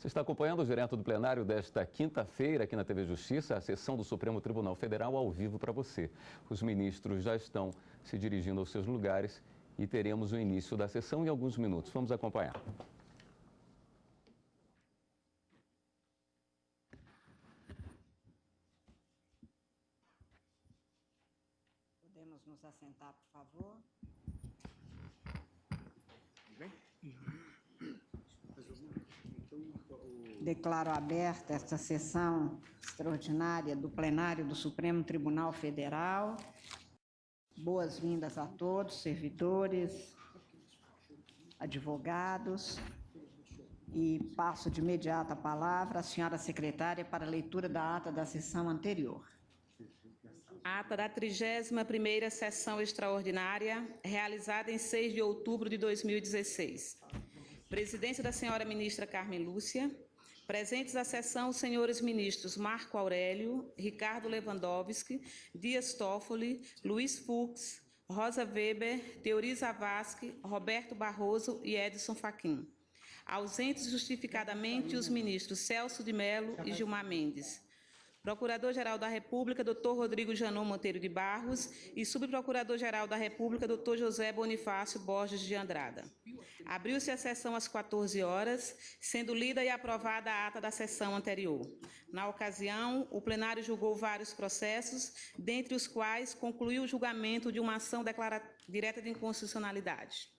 Você está acompanhando o direto do plenário desta quinta-feira aqui na TV Justiça, a sessão do Supremo Tribunal Federal ao vivo para você. Os ministros já estão se dirigindo aos seus lugares e teremos o início da sessão em alguns minutos. Vamos acompanhar. Podemos nos assentar, por favor? Declaro aberta esta sessão extraordinária do plenário do Supremo Tribunal Federal. Boas-vindas a todos, servidores, advogados. E passo de imediato a palavra à senhora secretária para a leitura da ata da sessão anterior. Ata da 31ª sessão extraordinária, realizada em 6 de outubro de 2016. Presidência da senhora ministra Carmen Lúcia. Presentes à sessão os senhores ministros Marco Aurélio, Ricardo Lewandowski, Dias Toffoli, Luiz Fux, Rosa Weber, Teori Zavascki, Roberto Barroso e Edson Fachin. Ausentes justificadamente os ministros Celso de Mello e Gilmar Mendes. Procurador-Geral da República, Dr. Rodrigo Janot Monteiro de Barros e Subprocurador-Geral da República, Dr. José Bonifácio Borges de Andrada. Abriu-se a sessão às 14 horas, sendo lida e aprovada a ata da sessão anterior. Na ocasião, o plenário julgou vários processos, dentre os quais concluiu o julgamento de uma ação direta de inconstitucionalidade.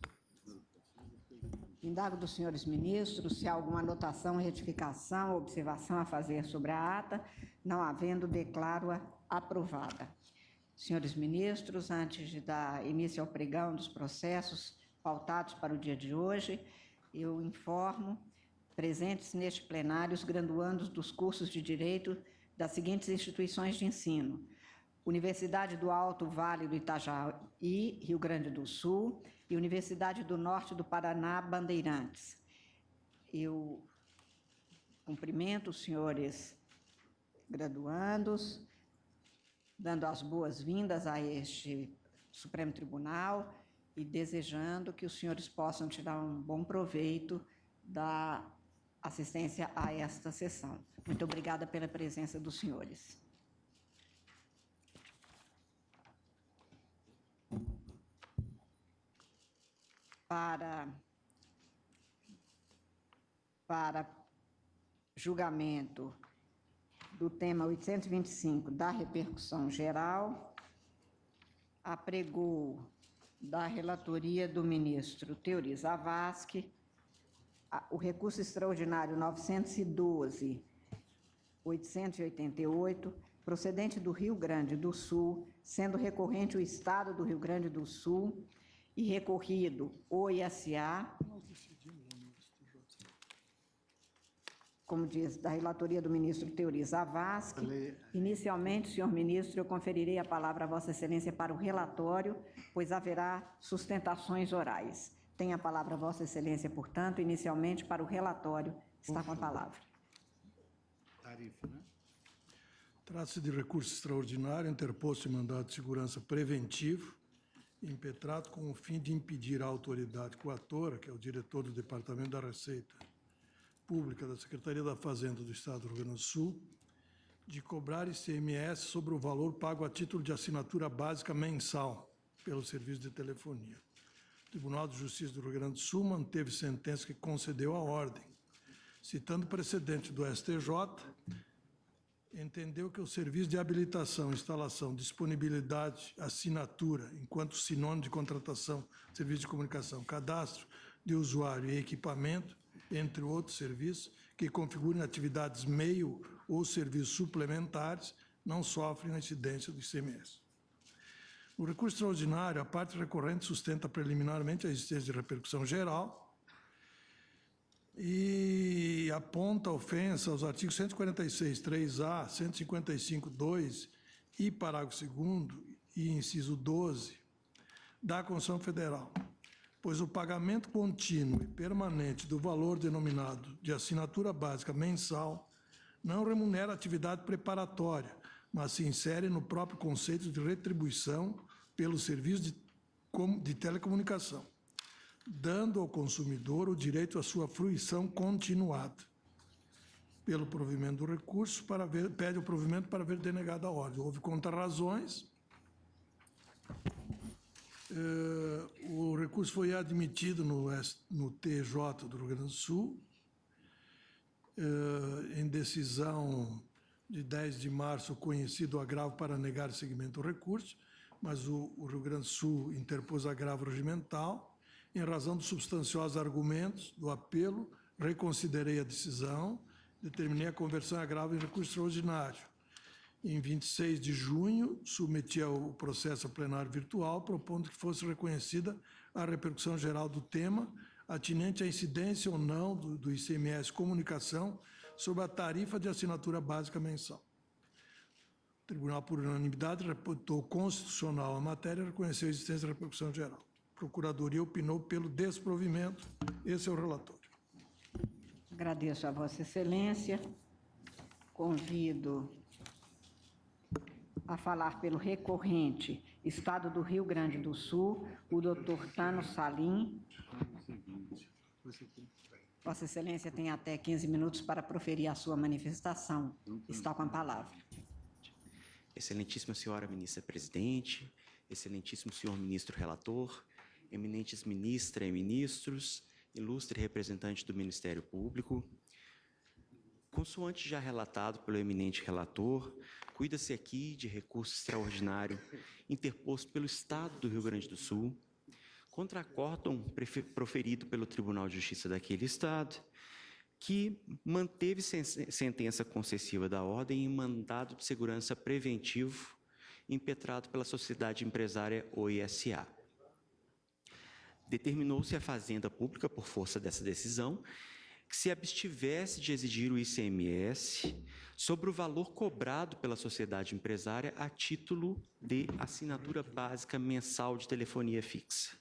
Indago dos senhores ministros se há alguma anotação, retificação ou observação a fazer sobre a ata. Não havendo, declaro-a aprovada. Senhores ministros, antes de dar início ao pregão dos processos pautados para o dia de hoje, eu informo presentes neste plenário os graduandos dos cursos de Direito das seguintes instituições de ensino: Universidade do Alto Vale do Itajaí, Rio Grande do Sul, e Universidade do Norte do Paraná, Bandeirantes. Eu cumprimento os senhores graduandos, dando as boas-vindas a este Supremo Tribunal e desejando que os senhores possam tirar um bom proveito da assistência a esta sessão. Muito obrigada pela presença dos senhores. Para julgamento do tema 825 da repercussão geral, apregou da relatoria do ministro Teori Zavascki o recurso extraordinário 912-888, procedente do Rio Grande do Sul, sendo recorrente o Estado do Rio Grande do Sul e recorrido o IACA, como diz, da relatoria do ministro Teori Zavascki. Inicialmente, senhor ministro, eu conferirei a palavra a Vossa Excelência para o relatório, pois haverá sustentações orais. Tem a palavra Vossa Excelência, portanto, inicialmente para o relatório. Está com a palavra. Tarifa, né? Trata-se de recurso extraordinário interposto em mandado de segurança preventivo, impetrado com o fim de impedir a autoridade coatora, que é o diretor do Departamento da Receita Pública da Secretaria da Fazenda do Estado do Rio Grande do Sul, de cobrar ICMS sobre o valor pago a título de assinatura básica mensal pelo serviço de telefonia. O Tribunal de Justiça do Rio Grande do Sul manteve sentença que concedeu a ordem. Citando precedente do STJ, entendeu que o serviço de habilitação, instalação, disponibilidade, assinatura, enquanto sinônimo de contratação, serviço de comunicação, cadastro de usuário e equipamento, entre outros serviços, que configurem atividades meio ou serviços suplementares, não sofrem a incidência do ICMS. No recurso extraordinário, a parte recorrente sustenta preliminarmente a existência de repercussão geral e aponta a ofensa aos artigos 146, 3A, 155, 2 e parágrafo 2º e inciso 12 da Constituição Federal, pois o pagamento contínuo e permanente do valor denominado de assinatura básica mensal não remunera a atividade preparatória, mas se insere no próprio conceito de retribuição pelo serviço de telecomunicação, dando ao consumidor o direito à sua fruição continuada. pelo provimento do recurso, pede o provimento para ver denegada a ordem. Houve contrarrazões. O recurso foi admitido no TJ do Rio Grande do Sul, em decisão de 10 de março, conhecido o agravo para negar seguimento do recurso, mas o Rio Grande do Sul interpôs agravo regimental. Em razão dos substanciosos argumentos do apelo, reconsiderei a decisão, determinei a conversão em agravo em recurso extraordinário. Em 26 de junho, submeti o processo ao plenário virtual, propondo que fosse reconhecida a repercussão geral do tema, atinente à incidência ou não do ICMS Comunicação sobre a tarifa de assinatura básica mensal. O Tribunal, por unanimidade, reputou constitucional a matéria e reconheceu a existência da repercussão geral. A Procuradoria opinou pelo desprovimento. Esse é o relatório. Agradeço a Vossa Excelência. Convido a falar pelo recorrente, Estado do Rio Grande do Sul, o doutor Tano Salim. Vossa Excelência tem até 15 minutos para proferir a sua manifestação. Está com a palavra. Excelentíssima senhora ministra-presidente, excelentíssimo senhor ministro relator, eminentes ministra e ministros, ilustre representante do Ministério Público. Consoante já relatado pelo eminente relator, cuida-se aqui de recurso extraordinário interposto pelo Estado do Rio Grande do Sul contra acórdão proferido pelo Tribunal de Justiça daquele Estado, que manteve sentença concessiva da ordem em mandado de segurança preventivo impetrado pela sociedade empresária OISA. Determinou-se a Fazenda Pública, por força dessa decisão, que se abstivesse de exigir o ICMS sobre o valor cobrado pela sociedade empresária a título de assinatura básica mensal de telefonia fixa.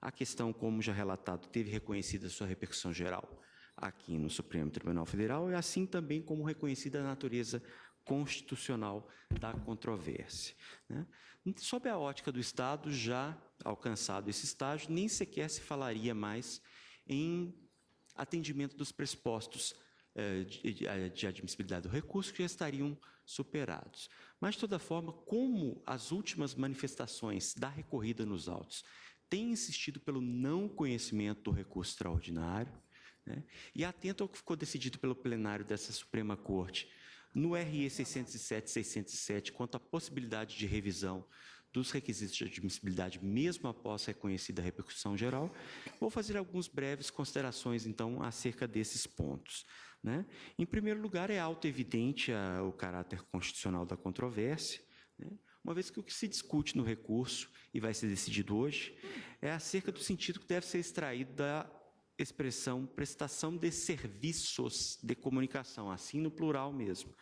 A questão, como já relatado, teve reconhecida sua repercussão geral aqui no Supremo Tribunal Federal e assim também como reconhecida a natureza constitucional da controvérsia. Sob a ótica do Estado, já alcançado esse estágio, nem sequer se falaria mais em atendimento dos pressupostos de admissibilidade do recurso, que já estariam superados. Mas, de toda forma, como as últimas manifestações da recorrida nos autos têm insistido pelo não conhecimento do recurso extraordinário, e atento ao que ficou decidido pelo plenário dessa Suprema Corte no RE 607 e 607, quanto à possibilidade de revisão dos requisitos de admissibilidade, mesmo após reconhecida a repercussão geral, vou fazer algumas breves considerações, então, acerca desses pontos. Em primeiro lugar, é autoevidente o caráter constitucional da controvérsia, uma vez que o que se discute no recurso, e vai ser decidido hoje, é acerca do sentido que deve ser extraído da expressão prestação de serviços de comunicação, assim no plural mesmo.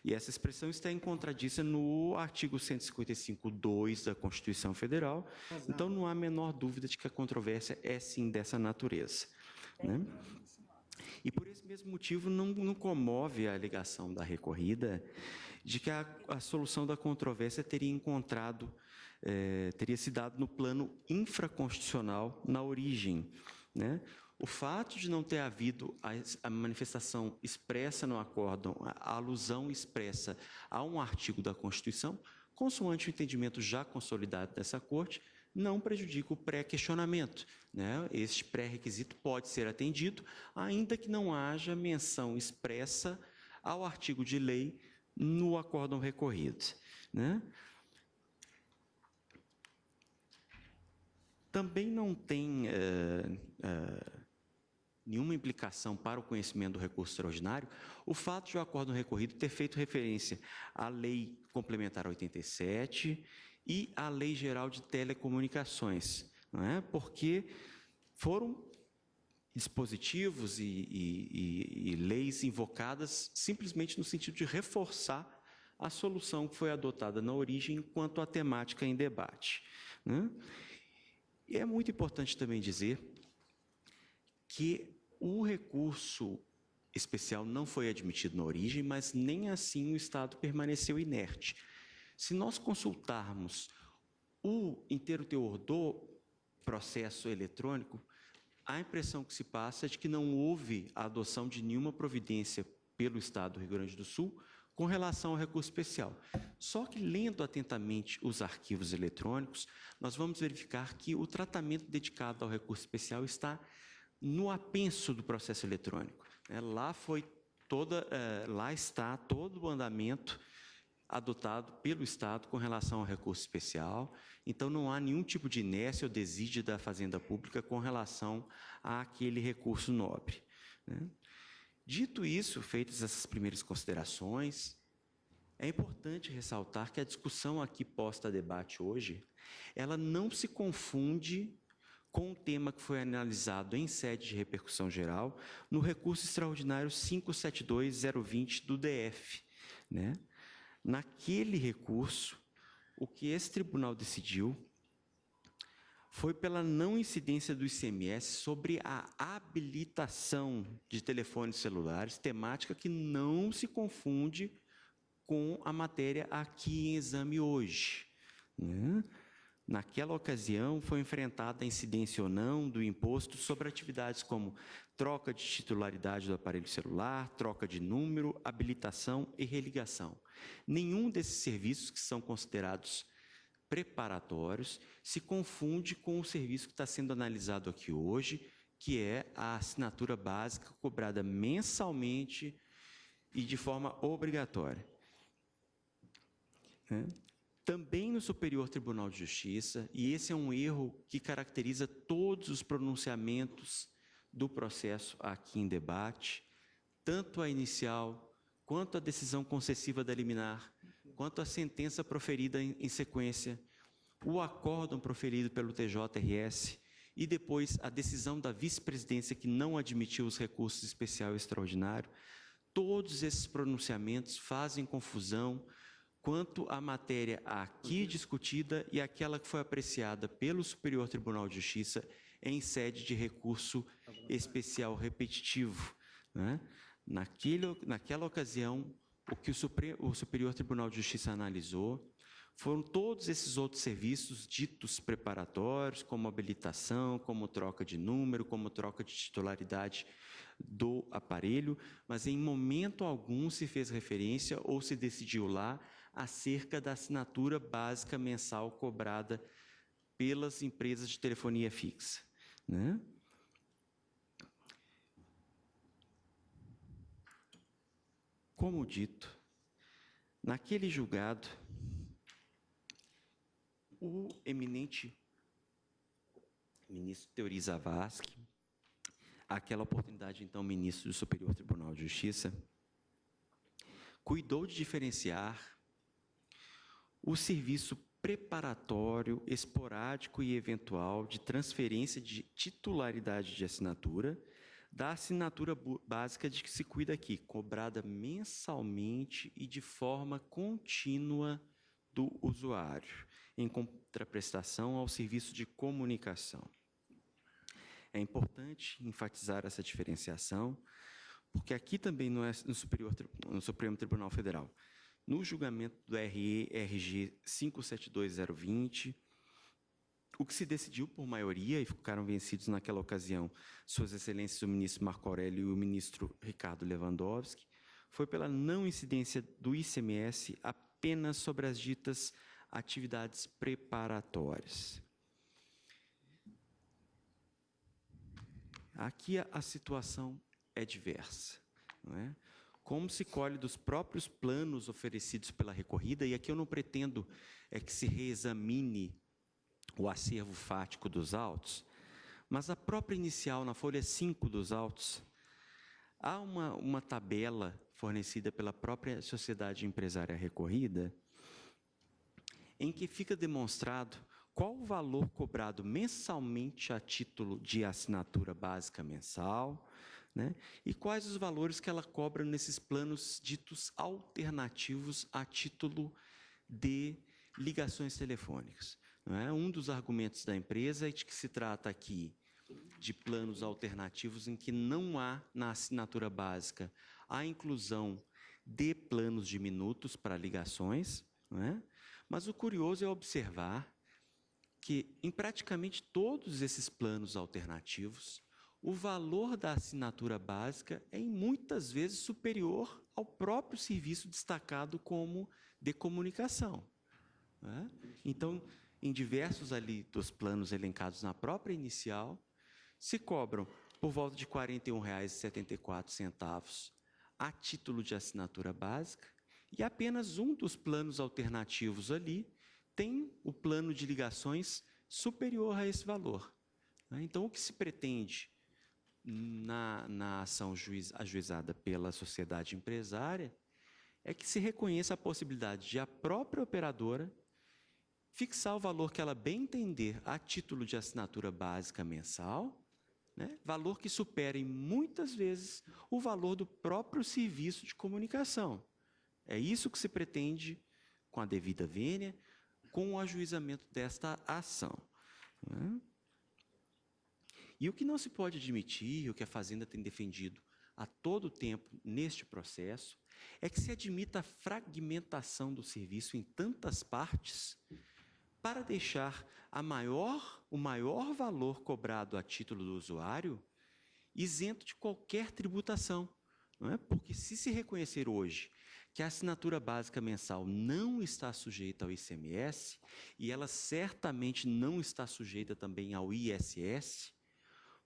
E essa expressão está em contradição no artigo 155.2 da Constituição Federal, então não há a menor dúvida de que a controvérsia é sim dessa natureza. E por esse mesmo motivo não comove a alegação da recorrida de que a solução da controvérsia teria se dado no plano infraconstitucional na origem. O fato de não ter havido a manifestação expressa no acórdão, a alusão expressa a um artigo da Constituição, consoante o entendimento já consolidado dessa Corte, não prejudica o pré-questionamento. Este pré-requisito pode ser atendido, ainda que não haja menção expressa ao artigo de lei no acórdão recorrido. Também não tem nenhuma implicação para o conhecimento do recurso extraordinário o fato de o acórdão recorrido ter feito referência à Lei Complementar 87 e à Lei Geral de Telecomunicações, porque foram dispositivos e leis invocadas simplesmente no sentido de reforçar a solução que foi adotada na origem quanto à temática em debate. E é muito importante também dizer que o recurso especial não foi admitido na origem, mas nem assim o Estado permaneceu inerte. Se nós consultarmos o inteiro teor do processo eletrônico, a impressão que se passa é de que não houve a adoção de nenhuma providência pelo Estado do Rio Grande do Sul com relação ao recurso especial. Só que, lendo atentamente os arquivos eletrônicos, nós vamos verificar que o tratamento dedicado ao recurso especial está no apenso do processo eletrônico. Lá está todo o andamento adotado pelo Estado com relação ao recurso especial. Então, não há nenhum tipo de inércia ou desídia da Fazenda Pública com relação àquele recurso nobre, né? Dito isso, feitas essas primeiras considerações, é importante ressaltar que a discussão aqui posta a debate hoje, ela não se confunde com o tema que foi analisado em sede de repercussão geral no recurso extraordinário 572020 do DF, né? Naquele recurso, o que esse tribunal decidiu foi pela não incidência do ICMS sobre a habilitação de telefones celulares, temática que não se confunde com a matéria aqui em exame hoje, né? Naquela ocasião, foi enfrentada a incidência ou não do imposto sobre atividades como troca de titularidade do aparelho celular, troca de número, habilitação e religação. Nenhum desses serviços que são considerados preparatórios se confunde com o serviço que está sendo analisado aqui hoje, que é a assinatura básica cobrada mensalmente e de forma obrigatória. Também no Superior Tribunal de Justiça, e esse é um erro que caracteriza todos os pronunciamentos do processo aqui em debate, tanto a inicial, quanto a decisão concessiva da liminar, quanto a sentença proferida em sequência, o acórdão proferido pelo TJRS e depois a decisão da vice-presidência que não admitiu os recursos especial e extraordinário, todos esses pronunciamentos fazem confusão quanto à matéria aqui discutida e aquela que foi apreciada pelo Superior Tribunal de Justiça em sede de recurso especial repetitivo, né? Naquela ocasião, o que o Superior Tribunal de Justiça analisou foram todos esses outros serviços ditos preparatórios, como habilitação, como troca de número, como troca de titularidade do aparelho, mas em momento algum se fez referência ou se decidiu lá acerca da assinatura básica mensal cobrada pelas empresas de telefonia fixa, né? Como dito, naquele julgado, o eminente ministro Teori Zavascki, àquela oportunidade, então, ministro do Superior Tribunal de Justiça, cuidou de diferenciar o serviço preparatório, esporádico e eventual de transferência de titularidade de assinatura da assinatura básica de que se cuida aqui, cobrada mensalmente e de forma contínua do usuário, em contraprestação ao serviço de comunicação. É importante enfatizar essa diferenciação, porque aqui também no Supremo Tribunal Federal, no julgamento do RE-RG 572020, o que se decidiu por maioria, e ficaram vencidos naquela ocasião Suas Excelências o ministro Marco Aurélio e o ministro Ricardo Lewandowski, foi pela não incidência do ICMS apenas sobre as ditas atividades preparatórias. Aqui a situação é diversa, não é? Como se colhe dos próprios planos oferecidos pela recorrida, e aqui eu não pretendo que se reexamine o acervo fático dos autos, mas a própria inicial, na folha 5 dos autos, há uma tabela fornecida pela própria sociedade empresária recorrida, em que fica demonstrado qual o valor cobrado mensalmente a título de assinatura básica mensal, né, e quais os valores que ela cobra nesses planos ditos alternativos a título de ligações telefônicas. Não é? Um dos argumentos da empresa é de que se trata aqui de planos alternativos em que não há, na assinatura básica, a inclusão de planos de minutos para ligações, não é? Mas o curioso é observar que, em praticamente todos esses planos alternativos, o valor da assinatura básica é, muitas vezes, superior ao próprio serviço destacado como de comunicação, né? Então, em diversos ali dos planos elencados na própria inicial, se cobram por volta de R$ 41,74 a título de assinatura básica, e apenas um dos planos alternativos ali tem o plano de ligações superior a esse valor, né? Então, o que se pretende na ação ajuizada pela sociedade empresária é que se reconheça a possibilidade de a própria operadora fixar o valor que ela bem entender a título de assinatura básica mensal, né? Valor que supere muitas vezes o valor do próprio serviço de comunicação. É isso que se pretende com a devida vênia, com o ajuizamento desta ação, né? E o que não se pode admitir, o que a Fazenda tem defendido a todo tempo neste processo, é que se admita a fragmentação do serviço em tantas partes para deixar o maior valor cobrado a título do usuário isento de qualquer tributação, não é? Porque se reconhecer hoje que a assinatura básica mensal não está sujeita ao ICMS, e ela certamente não está sujeita também ao ISS,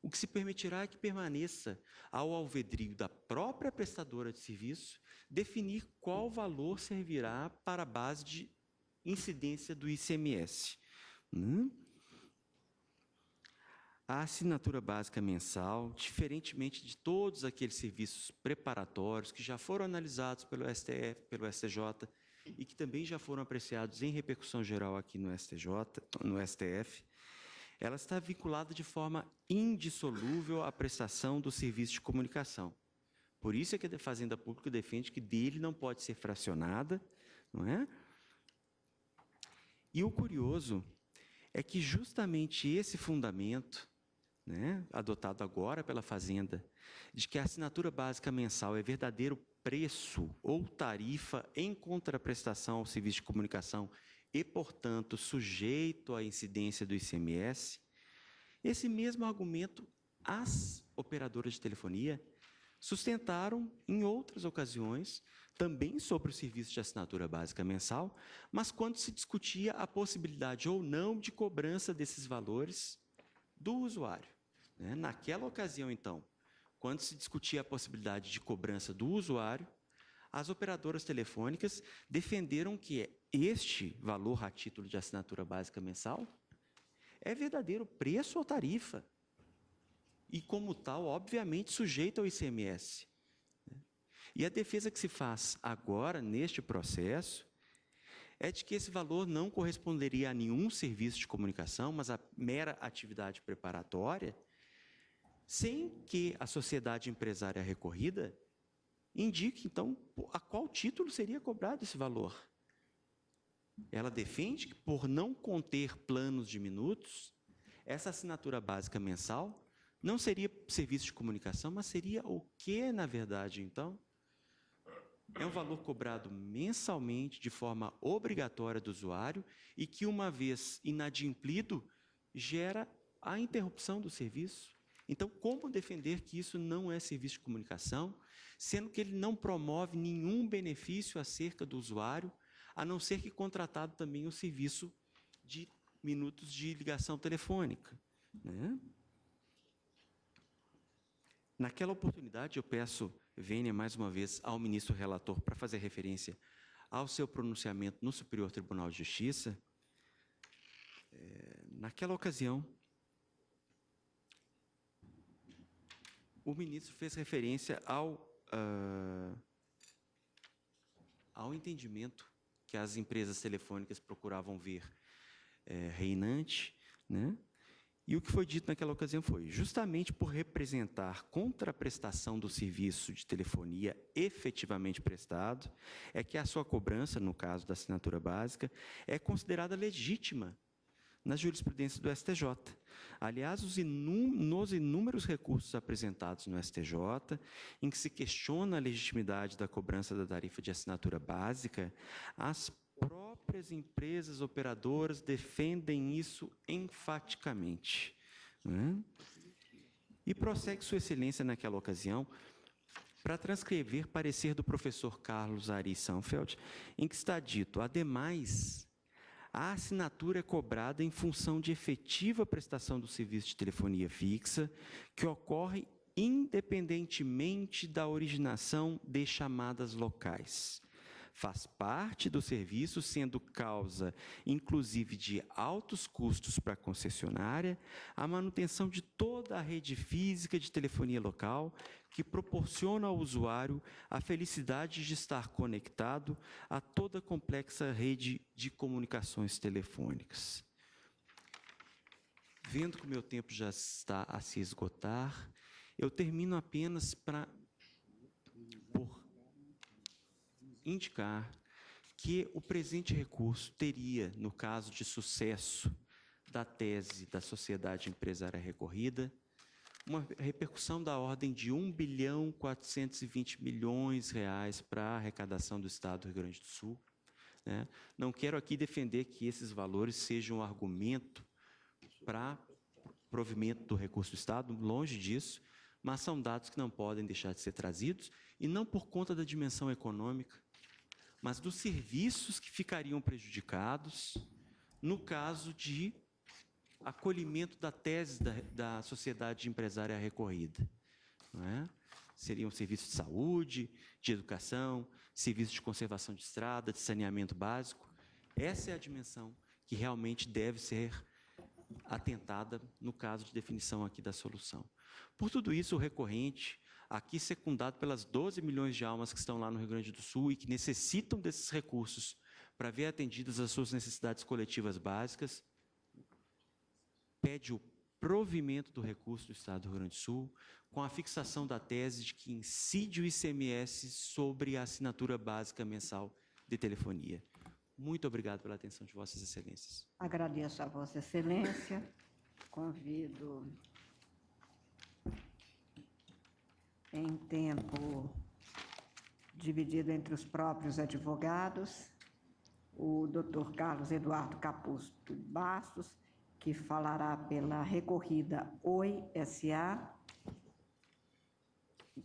o que se permitirá é que permaneça ao alvedrio da própria prestadora de serviço definir qual valor servirá para a base de incidência do ICMS. A assinatura básica mensal, diferentemente de todos aqueles serviços preparatórios que já foram analisados pelo STF, pelo STJ, e que também já foram apreciados em repercussão geral aqui no STF, ela está vinculada de forma indissolúvel à prestação do serviço de comunicação. Por isso é que a Fazenda Pública defende que dele não pode ser fracionada, não é? E o curioso é que justamente esse fundamento, né, adotado agora pela Fazenda, de que a assinatura básica mensal é verdadeiro preço ou tarifa em contraprestação ao serviço de comunicação e, portanto, sujeito à incidência do ICMS, esse mesmo argumento as operadoras de telefonia sustentaram em outras ocasiões, também sobre o serviço de assinatura básica mensal, mas quando se discutia a possibilidade ou não de cobrança desses valores do usuário, né? Naquela ocasião, então, quando se discutia a possibilidade de cobrança do usuário, as operadoras telefônicas defenderam que este valor a título de assinatura básica mensal é verdadeiro preço ou tarifa, e, como tal, obviamente, sujeito ao ICMS. E a defesa que se faz agora, neste processo, é de que esse valor não corresponderia a nenhum serviço de comunicação, mas a mera atividade preparatória, sem que a sociedade empresária recorrida indique, então, a qual título seria cobrado esse valor. Ela defende que, por não conter planos de minutos, essa assinatura básica mensal não seria serviço de comunicação, mas seria o que, na verdade, então? É um valor cobrado mensalmente, de forma obrigatória do usuário, e que, uma vez inadimplido, gera a interrupção do serviço. Então, como defender que isso não é serviço de comunicação, sendo que ele não promove nenhum benefício acerca do usuário, a não ser que contratado também o serviço de minutos de ligação telefônica, né? Naquela oportunidade, eu peço vênia mais uma vez ao ministro relator para fazer referência ao seu pronunciamento no Superior Tribunal de Justiça. Naquela ocasião, o ministro fez referência ao entendimento que as empresas telefônicas procuravam ver reinante, né? E o que foi dito naquela ocasião foi, justamente por representar contraprestação do serviço de telefonia efetivamente prestado, é que a sua cobrança, no caso da assinatura básica, é considerada legítima na jurisprudência do STJ. Aliás, nos inúmeros recursos apresentados no STJ, em que se questiona a legitimidade da cobrança da tarifa de assinatura básica, as próprias empresas operadoras defendem isso enfaticamente, né? E prossegue Sua Excelência, naquela ocasião, para transcrever parecer do professor Carlos Ari Sanfeld, em que está dito: ademais, a assinatura é cobrada em função de efetiva prestação do serviço de telefonia fixa, que ocorre independentemente da originação de chamadas locais. Faz parte do serviço, sendo causa, inclusive, de altos custos para a concessionária, a manutenção de toda a rede física de telefonia local, que proporciona ao usuário a felicidade de estar conectado a toda a complexa rede de comunicações telefônicas. Vendo que o meu tempo já está a se esgotar, eu termino apenas por indicar que o presente recurso teria, no caso de sucesso da tese da sociedade empresária recorrida, uma repercussão da ordem de R$ 1.420 bilhões para a arrecadação do Estado do Rio Grande do Sul. Né? Não quero aqui defender que esses valores sejam um argumento para provimento do recurso do Estado, longe disso, mas são dados que não podem deixar de ser trazidos, e não por conta da dimensão econômica, mas dos serviços que ficariam prejudicados no caso de acolhimento da tese da sociedade empresária recorrida. Não é? Seriam serviços de saúde, de educação, serviços de conservação de estrada, de saneamento básico. Essa é a dimensão que realmente deve ser atentada no caso de definição aqui da solução. Por tudo isso, o recorrente, aqui secundado pelas 12 milhões de almas que estão lá no Rio Grande do Sul e que necessitam desses recursos para ver atendidas as suas necessidades coletivas básicas, pede o provimento do recurso do Estado do Rio Grande do Sul, com a fixação da tese de que incide o ICMS sobre a assinatura básica mensal de telefonia. Muito obrigado pela atenção de Vossas Excelências. Agradeço a Vossa Excelência. Convido, em tempo dividido entre os próprios advogados, o doutor Carlos Eduardo Caputo Bastos, que falará pela recorrida Oi S.A.,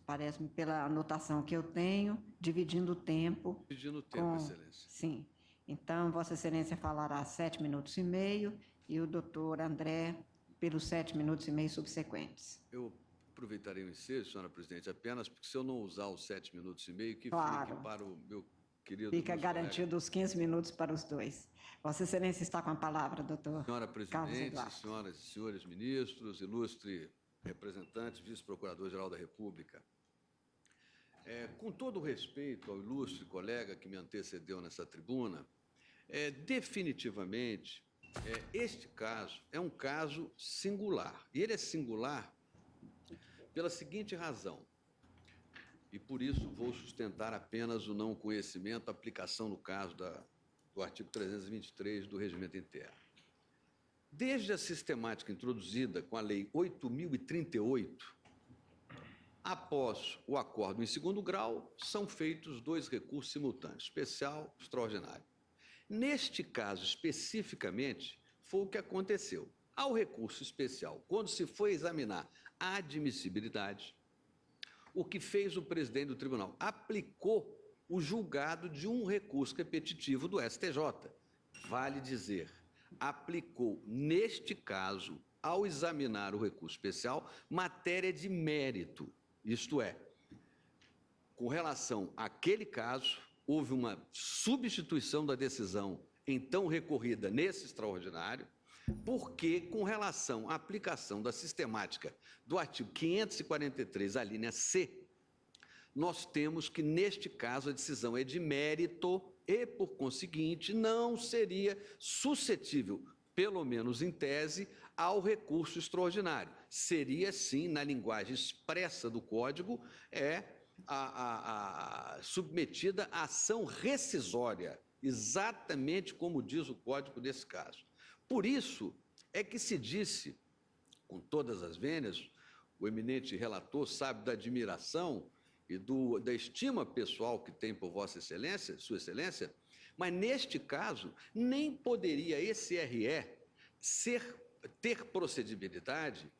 parece-me pela anotação que eu tenho, dividindo o tempo. Dividindo o tempo, Excelência. Sim. Então, Vossa Excelência falará 7 minutos e meio e o doutor André pelos 7 minutos e meio subsequentes. Eu aproveitarei o ensejo, senhora presidente, apenas porque se eu não usar os 7 minutos e meio, que claro, fique para o meu querido... Fica garantido os 15 minutos para os dois. Vossa Excelência está com a palavra, doutor. Senhora presidente, senhoras e senhores ministros, ilustre representante, vice-procurador-geral da República, com todo o respeito ao ilustre colega que me antecedeu nessa tribuna, definitivamente, este caso é um caso singular. E ele é singular pela seguinte razão, e por isso vou sustentar apenas o não conhecimento, a aplicação no caso do artigo 323 do Regimento Interno. Desde a sistemática introduzida com a Lei 8.038, após o acordo em segundo grau, são feitos 2 recursos simultâneos, especial e extraordinário. Neste caso, especificamente, foi o que aconteceu. Ao recurso especial, quando se foi examinar a admissibilidade, o que fez o presidente do tribunal? Aplicou o julgado de um recurso repetitivo do STJ. Vale dizer, aplicou, neste caso, ao examinar o recurso especial, matéria de mérito. Isto é, com relação àquele caso, houve uma substituição da decisão então recorrida nesse extraordinário, porque, com relação à aplicação da sistemática do artigo 543, a linha C, nós temos que, neste caso, a decisão é de mérito e, por conseguinte, não seria suscetível, pelo menos em tese, ao recurso extraordinário. Seria, sim, na linguagem expressa do Código, submetida à ação rescisória, exatamente como diz o Código desse caso. Por isso é que se disse, com todas as vênias, o eminente relator sabe da admiração e da estima pessoal que tem por Vossa Excelência, Sua Excelência, mas neste caso nem poderia esse RE ter procedibilidade,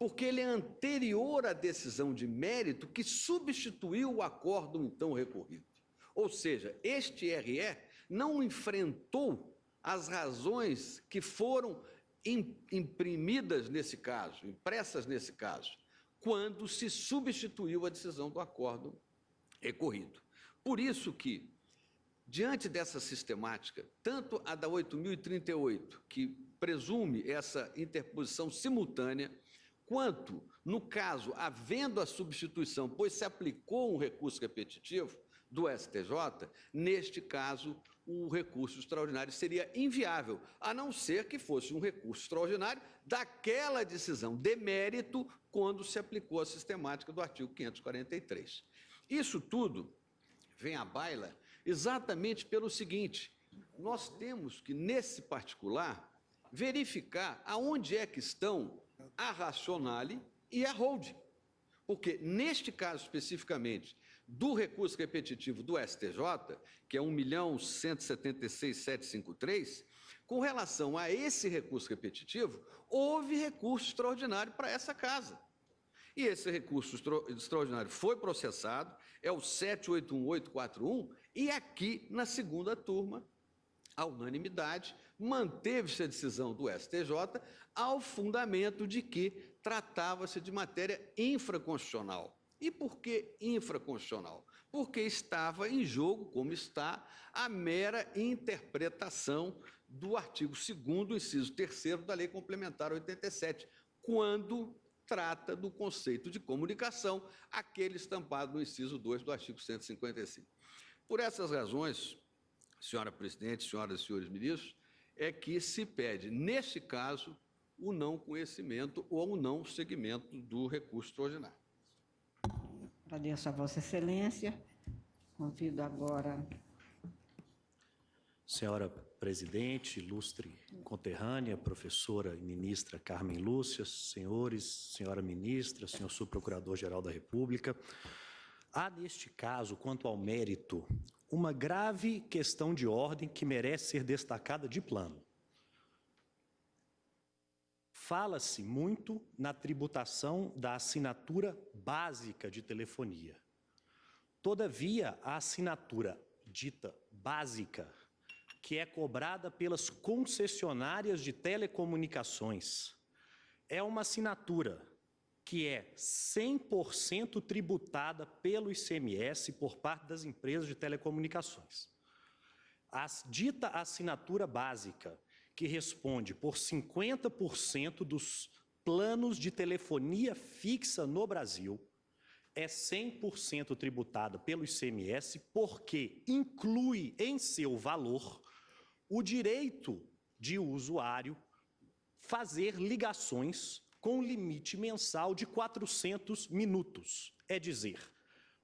porque ele é anterior à decisão de mérito que substituiu o acórdão então recorrido. Ou seja, este RE não enfrentou as razões que foram imprimidas nesse caso, impressas nesse caso, quando se substituiu a decisão do acórdão recorrido. Por isso que, diante dessa sistemática, tanto a da 8.038, que presume essa interposição simultânea, quanto, no caso, havendo a substituição, pois se aplicou um recurso repetitivo do STJ, neste caso, o recurso extraordinário seria inviável, a não ser que fosse um recurso extraordinário daquela decisão de mérito quando se aplicou a sistemática do artigo 543. Isso tudo vem à baila exatamente pelo seguinte: nós temos que, nesse particular, verificar aonde é que estão a racionale e a holding. Porque, neste caso especificamente, do recurso repetitivo do STJ, que é 1.176.753, com relação a esse recurso repetitivo, houve recurso extraordinário para essa casa. E esse recurso extraordinário foi processado, é o 781841, e aqui, na segunda turma, a unanimidade, manteve-se a decisão do STJ ao fundamento de que tratava-se de matéria infraconstitucional. E por que infraconstitucional? Porque estava em jogo, como está, a mera interpretação do artigo 2º, inciso 3º da Lei Complementar 87, quando trata do conceito de comunicação, aquele estampado no inciso 2 do artigo 155. Por essas razões, senhora presidente, senhoras e senhores ministros, é que se pede, neste caso, o não conhecimento ou o não seguimento do recurso extraordinário. Agradeço a Vossa Excelência. Convido agora. Senhora presidente, ilustre conterrânea, professora e ministra Carmen Lúcia, senhores, senhora ministra, senhor subprocurador-geral da República, há neste caso, quanto ao mérito, uma grave questão de ordem que merece ser destacada de plano. Fala-se muito na tributação da assinatura básica de telefonia. Todavia, a assinatura dita básica, que é cobrada pelas concessionárias de telecomunicações, é uma assinatura que é 100% tributada pelo ICMS por parte das empresas de telecomunicações. A dita assinatura básica, que responde por 50% dos planos de telefonia fixa no Brasil, é 100% tributada pelo ICMS porque inclui em seu valor o direito de o usuário fazer ligações com limite mensal de 400 minutos. É dizer,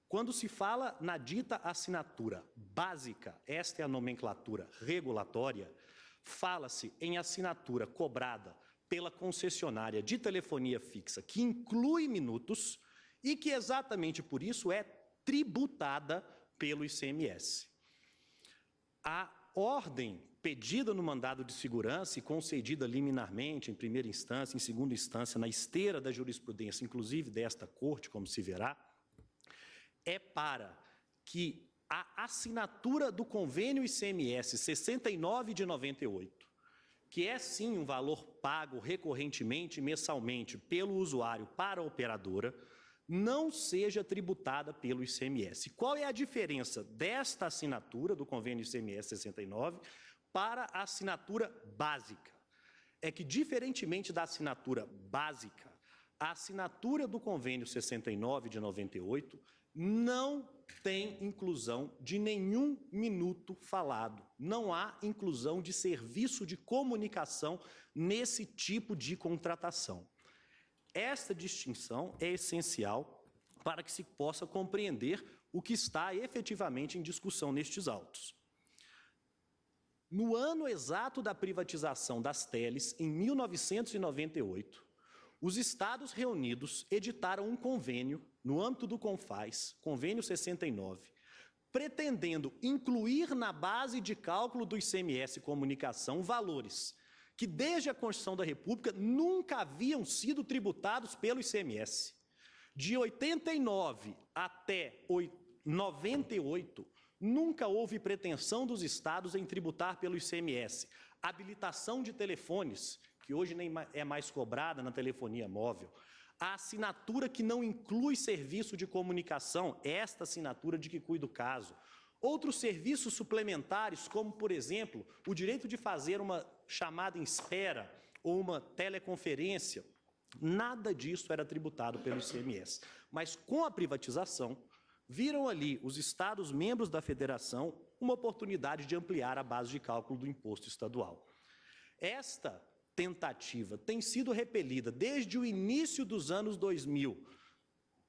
quando se fala na dita assinatura básica, esta é a nomenclatura regulatória, fala-se em assinatura cobrada pela concessionária de telefonia fixa, que inclui minutos e que exatamente por isso é tributada pelo ICMS. A ordem pedida no mandado de segurança e concedida liminarmente em primeira instância, em segunda instância, na esteira da jurisprudência, inclusive desta Corte, como se verá, é para que a assinatura do convênio ICMS 69 de 98, que é sim um valor pago recorrentemente, mensalmente, pelo usuário para a operadora, não seja tributada pelo ICMS. Qual é a diferença desta assinatura do convênio ICMS 69 para a assinatura básica? É que, diferentemente da assinatura básica, a assinatura do convênio 69 de 98 não tem inclusão de nenhum minuto falado. Não há inclusão de serviço de comunicação nesse tipo de contratação. Esta distinção é essencial para que se possa compreender o que está efetivamente em discussão nestes autos. No ano exato da privatização das teles, em 1998, os Estados reunidos editaram um convênio, no âmbito do CONFAS, convênio 69, pretendendo incluir na base de cálculo do ICMS Comunicação valores que desde a Constituição da República nunca haviam sido tributados pelo ICMS. De 89 até 98, nunca houve pretensão dos estados em tributar pelo ICMS. Habilitação de telefones, que hoje nem é mais cobrada na telefonia móvel. A assinatura que não inclui serviço de comunicação, esta assinatura de que cuida o caso. Outros serviços suplementares, como, por exemplo, o direito de fazer uma chamada em espera ou uma teleconferência, nada disso era tributado pelo ICMS. Mas com a privatização, viram ali os estados membros da federação uma oportunidade de ampliar a base de cálculo do imposto estadual. Esta tentativa tem sido repelida desde o início dos anos 2000,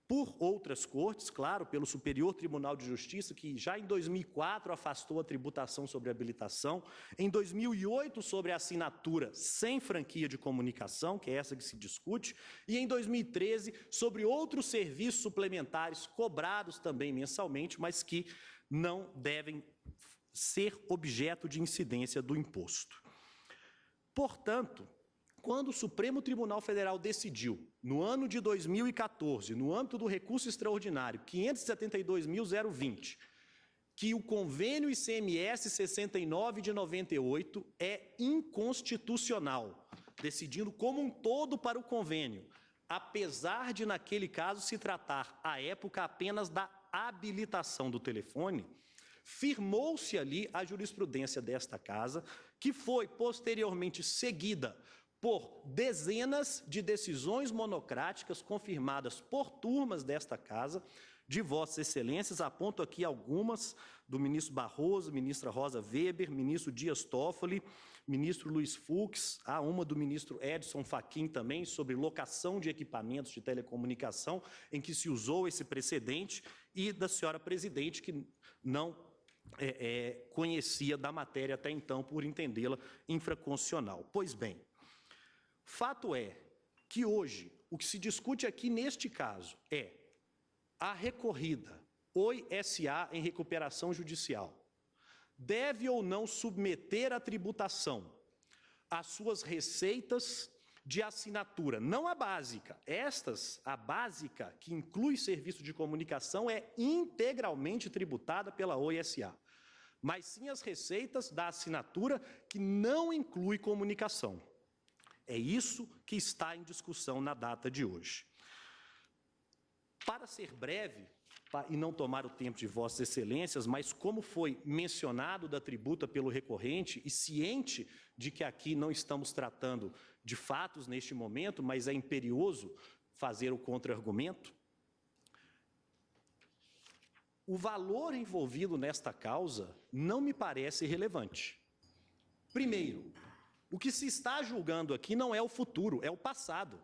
por outras cortes, claro, pelo Superior Tribunal de Justiça, que já em 2004 afastou a tributação sobre habilitação, em 2008 sobre a assinatura sem franquia de comunicação, que é essa que se discute, e em 2013 sobre outros serviços suplementares cobrados também mensalmente, mas que não devem ser objeto de incidência do imposto. Portanto, quando o Supremo Tribunal Federal decidiu, no ano de 2014, no âmbito do recurso extraordinário 572.020, que o convênio ICMS 69 de 98 é inconstitucional, decidindo como um todo para o convênio, apesar de, naquele caso, se tratar, à época, apenas da habilitação do telefone, firmou-se ali a jurisprudência desta casa, que foi posteriormente seguida por dezenas de decisões monocráticas confirmadas por turmas desta casa, de Vossas Excelências, aponto aqui algumas, do ministro Barroso, ministra Rosa Weber, ministro Dias Toffoli, ministro Luiz Fux, há uma do ministro Edson Fachin também, sobre locação de equipamentos de telecomunicação, em que se usou esse precedente, e da senhora presidente, que não conhecia da matéria até então, por entendê-la infraconstitucional. Pois bem, fato é que hoje o que se discute aqui neste caso é a recorrida Oi S.A. em recuperação judicial deve ou não submeter a tributação as suas receitas de assinatura, não a básica. A básica, que inclui serviço de comunicação, é integralmente tributada pela Oi S.A., mas sim as receitas da assinatura que não inclui comunicação. É isso que está em discussão na data de hoje. Para ser breve, e não tomar o tempo de Vossas Excelências, mas como foi mencionado da tributa pelo recorrente, e ciente de que aqui não estamos tratando de fatos neste momento, mas é imperioso fazer o contra-argumento, o valor envolvido nesta causa não me parece relevante. Primeiro, o que se está julgando aqui não é o futuro, é o passado.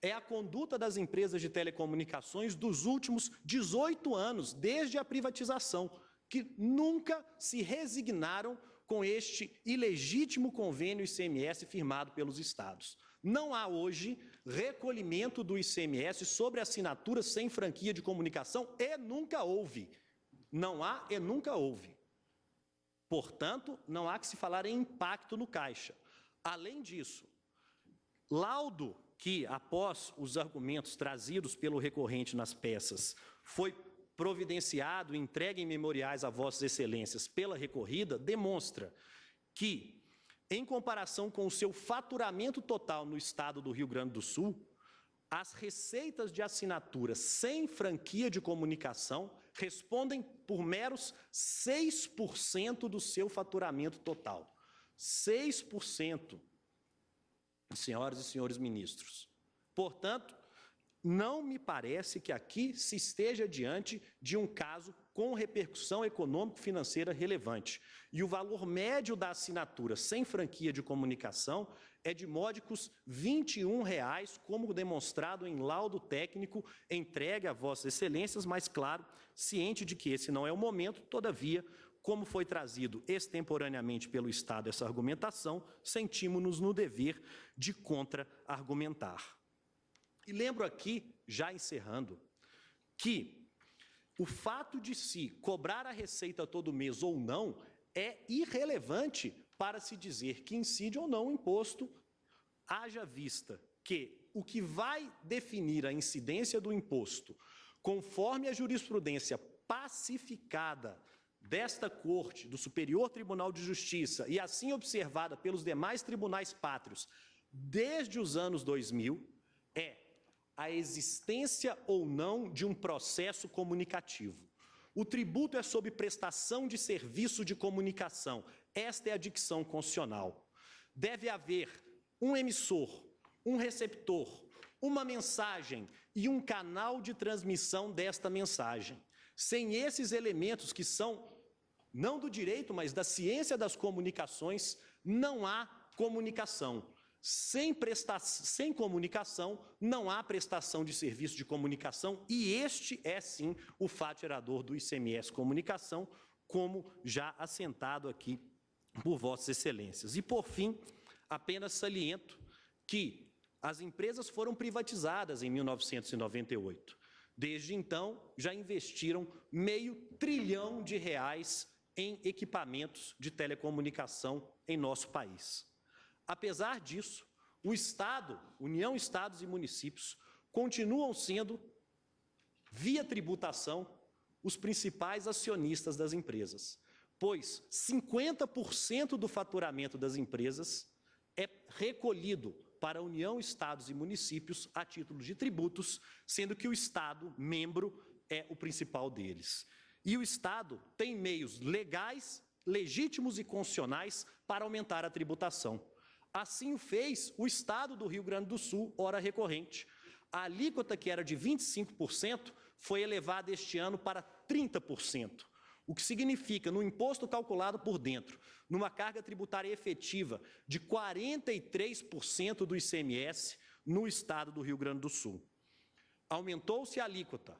É a conduta das empresas de telecomunicações dos últimos 18 anos, desde a privatização, que nunca se resignaram com este ilegítimo convênio ICMS firmado pelos estados. Não há hoje recolhimento do ICMS sobre assinatura sem franquia de comunicação e nunca houve. Não há e nunca houve. Portanto, não há que se falar em impacto no caixa. Além disso, laudo que, após os argumentos trazidos pelo recorrente nas peças, foi providenciado e entregue em memoriais a Vossas Excelências pela recorrida, demonstra que, em comparação com o seu faturamento total no estado do Rio Grande do Sul, as receitas de assinatura sem franquia de comunicação respondem por meros 6% do seu faturamento total. 6%, senhoras e senhores ministros. Portanto, não me parece que aqui se esteja diante de um caso com repercussão econômico-financeira relevante. E o valor médio da assinatura sem franquia de comunicação é de módicos R$ 21,00, como demonstrado em laudo técnico entregue a Vossas Excelências, mas, claro, ciente de que esse não é o momento, todavia, como foi trazido extemporaneamente pelo Estado essa argumentação, sentimos-nos no dever de contra-argumentar. E lembro aqui, já encerrando, que o fato de se cobrar a receita todo mês ou não é irrelevante para se dizer que incide ou não o imposto, haja vista que o que vai definir a incidência do imposto, conforme a jurisprudência pacificada desta Corte, do Superior Tribunal de Justiça, e assim observada pelos demais tribunais pátrios desde os anos 2000, é a existência ou não de um processo comunicativo. O tributo é sob prestação de serviço de comunicação. Esta é a dicção constitucional. Deve haver um emissor, um receptor, uma mensagem e um canal de transmissão desta mensagem. Sem esses elementos que são, não do direito, mas da ciência das comunicações, não há comunicação. Sem comunicação, não há prestação de serviço de comunicação, e este é, sim, o fato gerador do ICMS Comunicação, como já assentado aqui por Vossas Excelências. E, por fim, apenas saliento que as empresas foram privatizadas em 1998. Desde então, já investiram R$500 bilhão em equipamentos de telecomunicação em nosso país. Apesar disso, o Estado, União, Estados e municípios, continuam sendo, via tributação, os principais acionistas das empresas, pois 50% do faturamento das empresas é recolhido para a União, Estados e municípios a título de tributos, sendo que o Estado, membro, é o principal deles. E o Estado tem meios legais, legítimos e constitucionais para aumentar a tributação. Assim o fez o Estado do Rio Grande do Sul, ora recorrente. A alíquota, que era de 25%, foi elevada este ano para 30%, o que significa, no imposto calculado por dentro, numa carga tributária efetiva de 43% do ICMS no Estado do Rio Grande do Sul. Aumentou-se a alíquota,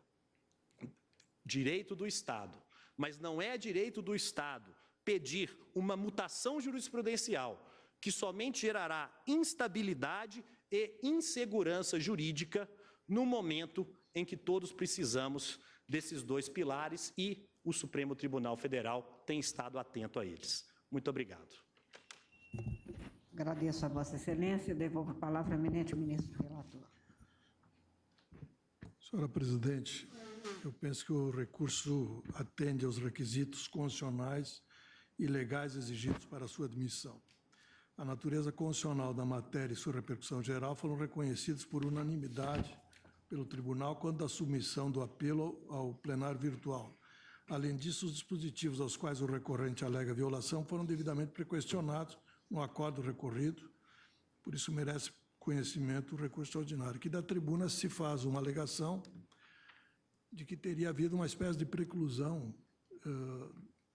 direito do Estado, mas não é direito do Estado pedir uma mutação jurisprudencial que somente gerará instabilidade e insegurança jurídica no momento em que todos precisamos desses dois pilares e o Supremo Tribunal Federal tem estado atento a eles. Muito obrigado. Agradeço a Vossa Excelência e devolvo a palavra ao eminente ministro relator. Senhora presidente, eu penso que o recurso atende aos requisitos constitucionais e legais exigidos para a sua admissão. A natureza constitucional da matéria e sua repercussão geral foram reconhecidos por unanimidade pelo Tribunal quanto à submissão do apelo ao plenário virtual. Além disso, os dispositivos aos quais o recorrente alega violação foram devidamente prequestionados no acordo recorrido, por isso merece conhecimento o recurso extraordinário. Que da tribuna se faz uma alegação de que teria havido uma espécie de preclusão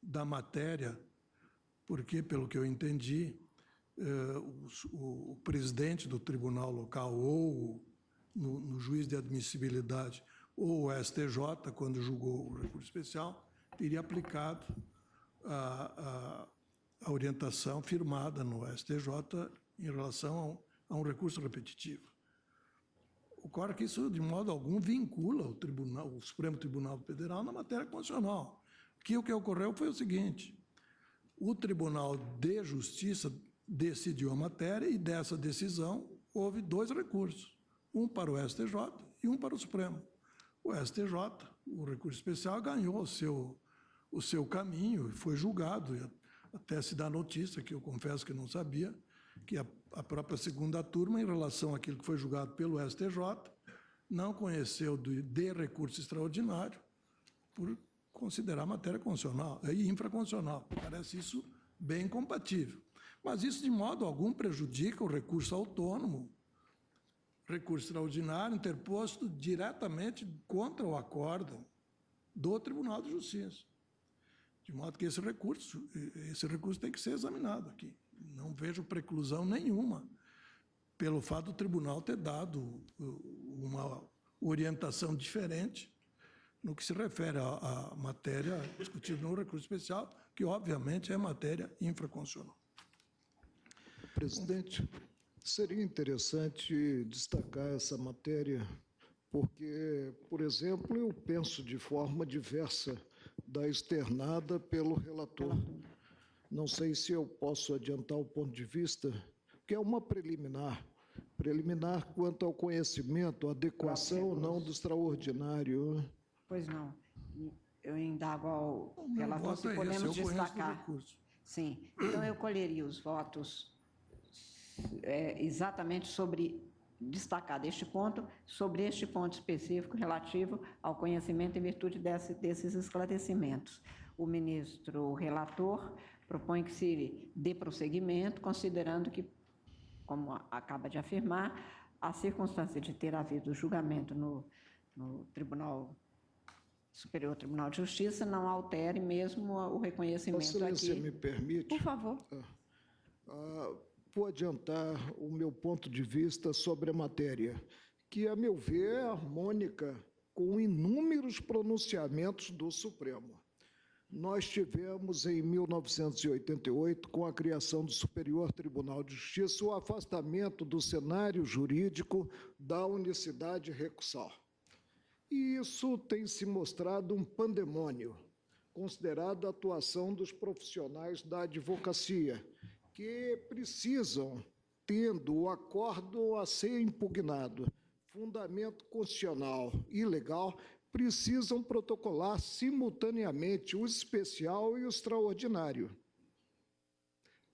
da matéria, porque, pelo que eu entendi, o presidente do tribunal local ou no juiz de admissibilidade ou o STJ, quando julgou o recurso especial, teria aplicado a orientação firmada no STJ em relação a um recurso repetitivo. Ocorre que isso, de modo algum, vincula o Supremo Tribunal Federal na matéria constitucional. Que o que ocorreu foi o seguinte: o Tribunal de Justiça decidiu a matéria e dessa decisão houve dois recursos, um para o STJ e um para o Supremo. O STJ, o recurso especial, ganhou o seu caminho e foi julgado. E até se dá notícia, que eu confesso que não sabia, que a própria segunda turma, em relação àquilo que foi julgado pelo STJ, não conheceu de recurso extraordinário por considerar matéria constitucional e infraconstitucional. Parece isso bem compatível. Mas isso, de modo algum, prejudica o recurso autônomo, recurso extraordinário interposto diretamente contra o acórdão do Tribunal de Justiça. De modo que esse recurso tem que ser examinado aqui. Não vejo preclusão nenhuma pelo fato do tribunal ter dado uma orientação diferente no que se refere à matéria discutida no recurso especial, que, obviamente, é matéria infraconstitucional. Presidente, seria interessante destacar essa matéria, porque, por exemplo, eu penso de forma diversa da externada pelo relator. Não sei se eu posso adiantar o ponto de vista, que é uma preliminar quanto ao conhecimento, adequação ou não do extraordinário. Pois não. Eu indago ao O meu relator voto se é esse, podemos eu conheço o destacar. recurso. Sim. Então, eu colheria os votos exatamente sobre destacar deste ponto, sobre este ponto específico relativo ao conhecimento em virtude desses esclarecimentos. O ministro relator propõe que se dê prosseguimento, considerando que, como acaba de afirmar, a circunstância de ter havido julgamento no Superior Tribunal de Justiça não altere mesmo o reconhecimento aqui. Vossa Excelência me permite? Por favor. Vou adiantar o meu ponto de vista sobre a matéria, que, a meu ver, é harmônica com inúmeros pronunciamentos do Supremo. Nós tivemos, em 1988, com a criação do Superior Tribunal de Justiça, o afastamento do cenário jurídico da unicidade recursal. E isso tem se mostrado um pandemônio, considerado a atuação dos profissionais da advocacia, que precisam, tendo o acordo a ser impugnado, fundamento constitucional e legal, precisam protocolar simultaneamente o especial e o extraordinário.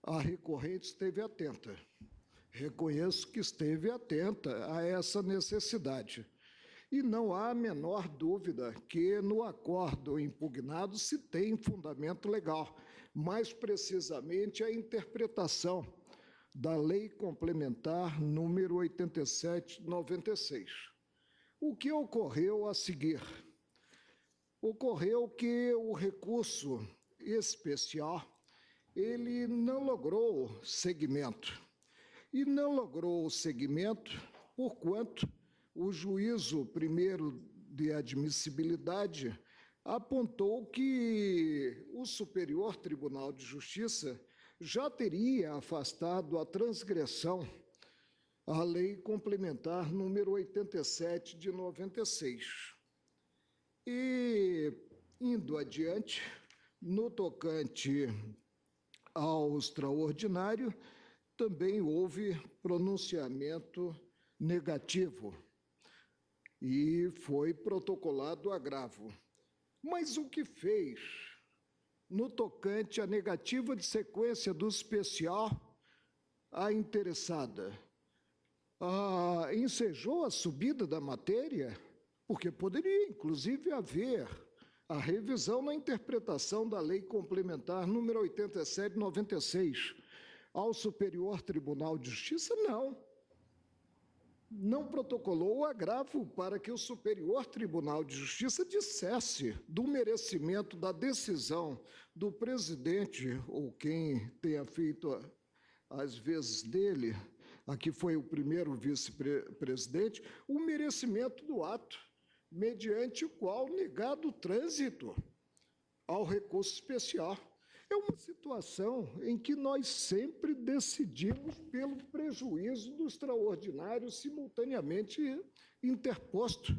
A recorrente esteve atenta. Reconheço que esteve atenta a essa necessidade. E não há a menor dúvida que no acordo impugnado se tem fundamento legal, mais precisamente a interpretação da Lei Complementar número 87/96. O que ocorreu a seguir? Ocorreu que o recurso especial ele não logrou segmento. E não logrou segmento porquanto o juízo primeiro de admissibilidade apontou que o Superior Tribunal de Justiça já teria afastado a transgressão à Lei Complementar número 87 de 96. E, indo adiante, no tocante ao extraordinário, também houve pronunciamento negativo e foi protocolado agravo. Mas o que fez no tocante à negativa de sequência do especial a interessada? Ensejou a subida da matéria, porque poderia, inclusive, haver a revisão na interpretação da Lei Complementar número 87/96 ao Superior Tribunal de Justiça, não. Não protocolou o agravo para que o Superior Tribunal de Justiça dissesse do merecimento da decisão do presidente, ou quem tenha feito as vezes dele, aqui foi o primeiro vice-presidente, o merecimento do ato, mediante o qual negado o trânsito ao recurso especial. É uma situação em que nós sempre decidimos pelo prejuízo do extraordinário simultaneamente interposto.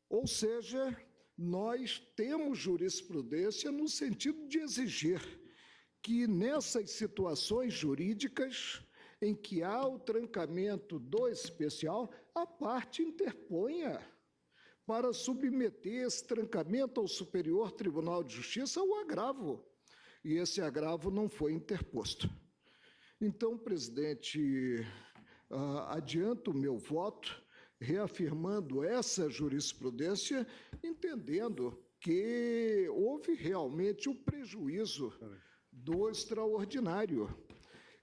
Ou seja, nós temos jurisprudência no sentido de exigir que nessas situações jurídicas em que há o trancamento do especial, a parte interponha para submeter esse trancamento ao Superior Tribunal de Justiça o agravo. E esse agravo não foi interposto. Então, presidente, adianto o meu voto, reafirmando essa jurisprudência, entendendo que houve realmente o prejuízo do extraordinário.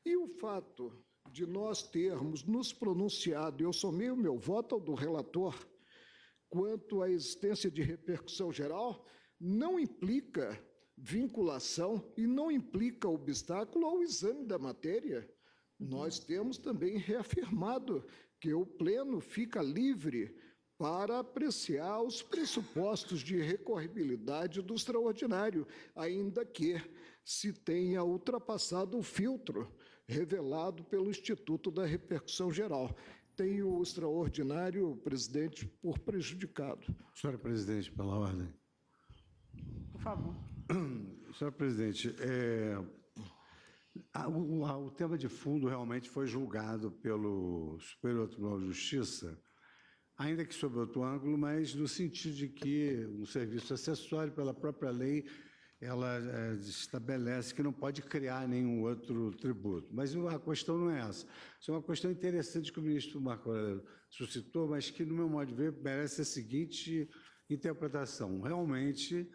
E o fato de nós termos nos pronunciado, eu somei o meu voto ao do relator, quanto à existência de repercussão geral, não implica vinculação e não implica obstáculo ao exame da matéria. Nós temos também reafirmado que o Pleno fica livre para apreciar os pressupostos de recorribilidade do extraordinário, ainda que se tenha ultrapassado o filtro revelado pelo Instituto da Repercussão Geral. Tem o extraordinário, presidente, por prejudicado. Senhora presidente, pela ordem. Por favor. Senhor presidente, o tema de fundo realmente foi julgado pelo Superior Tribunal de Justiça, ainda que sob outro ângulo, mas no sentido de que um serviço acessório, pela própria lei, ela estabelece que não pode criar nenhum outro tributo. Mas a questão não é essa. Isso é uma questão interessante que o ministro Marco Aurélio suscitou, mas que, no meu modo de ver, merece a seguinte interpretação. Realmente,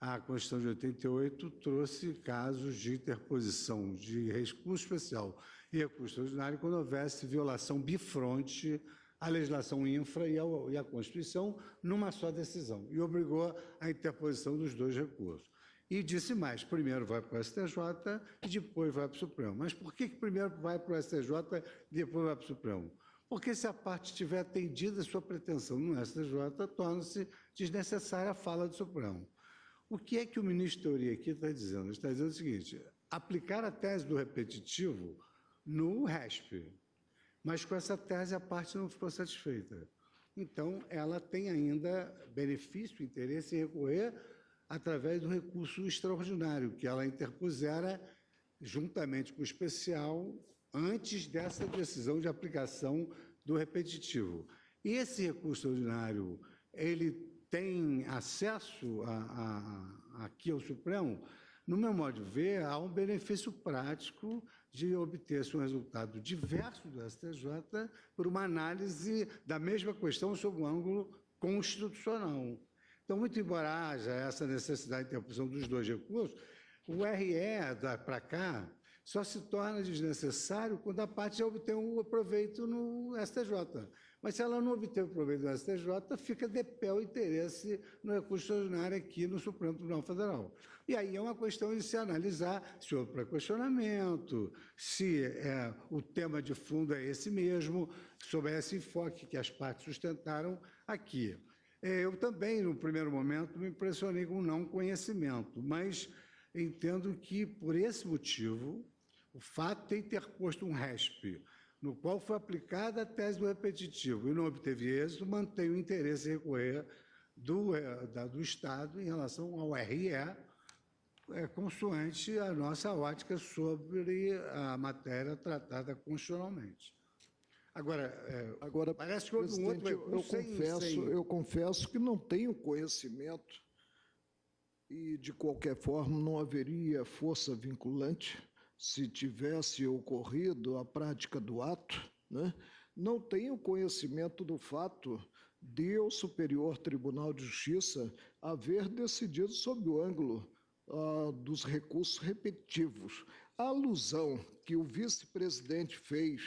a Constituição de 88 trouxe casos de interposição de recurso especial e recurso extraordinário quando houvesse violação bifronte à legislação infra e à Constituição numa só decisão, e obrigou à interposição dos dois recursos. E disse mais, primeiro vai para o STJ e depois vai para o Supremo. Mas por que primeiro vai para o STJ e depois vai para o Supremo? Porque se a parte tiver atendida a sua pretensão no STJ, torna-se desnecessária a fala do Supremo. O que é que o ministro de teoria aqui está dizendo? Ele está dizendo o seguinte, aplicar a tese do repetitivo no RESP, mas com essa tese a parte não ficou satisfeita. Então, ela tem ainda benefício, interesse em recorrer através do recurso extraordinário, que ela interpusera juntamente com o especial antes dessa decisão de aplicação do repetitivo. E esse recurso extraordinário, ele tem acesso aqui ao Supremo? No meu modo de ver, há um benefício prático de obter-se um resultado diverso do STJ por uma análise da mesma questão sob um ângulo constitucional. Então, muito embora haja essa necessidade de interposição dos dois recursos, o RE para cá só se torna desnecessário quando a parte já obtém um proveito no STJ. Mas se ela não obter o proveito do STJ, fica de pé o interesse no recurso extraordinário aqui no Supremo Tribunal Federal. E aí é uma questão de se analisar se houve pré-questionamento, se o tema de fundo é esse mesmo, sob esse enfoque que as partes sustentaram aqui. Eu também, no primeiro momento, me impressionei com o não conhecimento, mas entendo que, por esse motivo, o fato de ter interposto um RESP, no qual foi aplicada a tese do repetitivo e não obteve êxito, mantém o interesse em recorrer do Estado em relação ao RE, consoante a nossa ótica sobre a matéria tratada constitucionalmente. Agora parece que houve um outro... Eu confesso que não tenho conhecimento e, de qualquer forma, não haveria força vinculante se tivesse ocorrido a prática do ato, né? Não tenho conhecimento do fato de o Superior Tribunal de Justiça haver decidido sob o ângulo dos recursos repetitivos. A alusão que o vice-presidente fez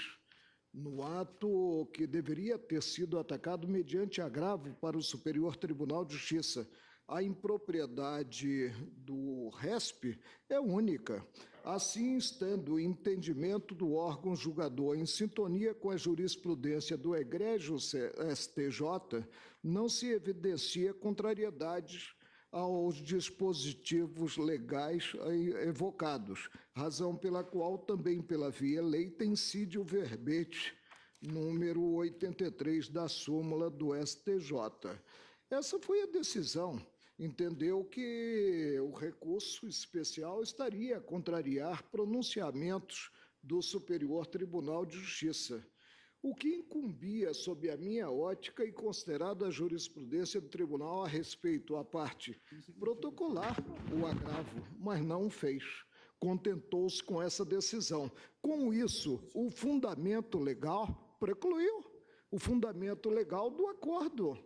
no ato que deveria ter sido atacado mediante agravo para o Superior Tribunal de Justiça, a impropriedade do RESP é única. Assim, estando o entendimento do órgão julgador em sintonia com a jurisprudência do egrégio STJ, não se evidencia contrariedades aos dispositivos legais evocados, razão pela qual também pela via eleita incide o verbete número 83 da súmula do STJ. Essa foi a decisão. Entendeu que o recurso especial estaria a contrariar pronunciamentos do Superior Tribunal de Justiça, o que incumbia, sob a minha ótica e considerada a jurisprudência do tribunal a respeito à parte protocolar o agravo, mas não o fez. Contentou-se com essa decisão. Com isso, o fundamento legal precluiu o fundamento legal do acordo,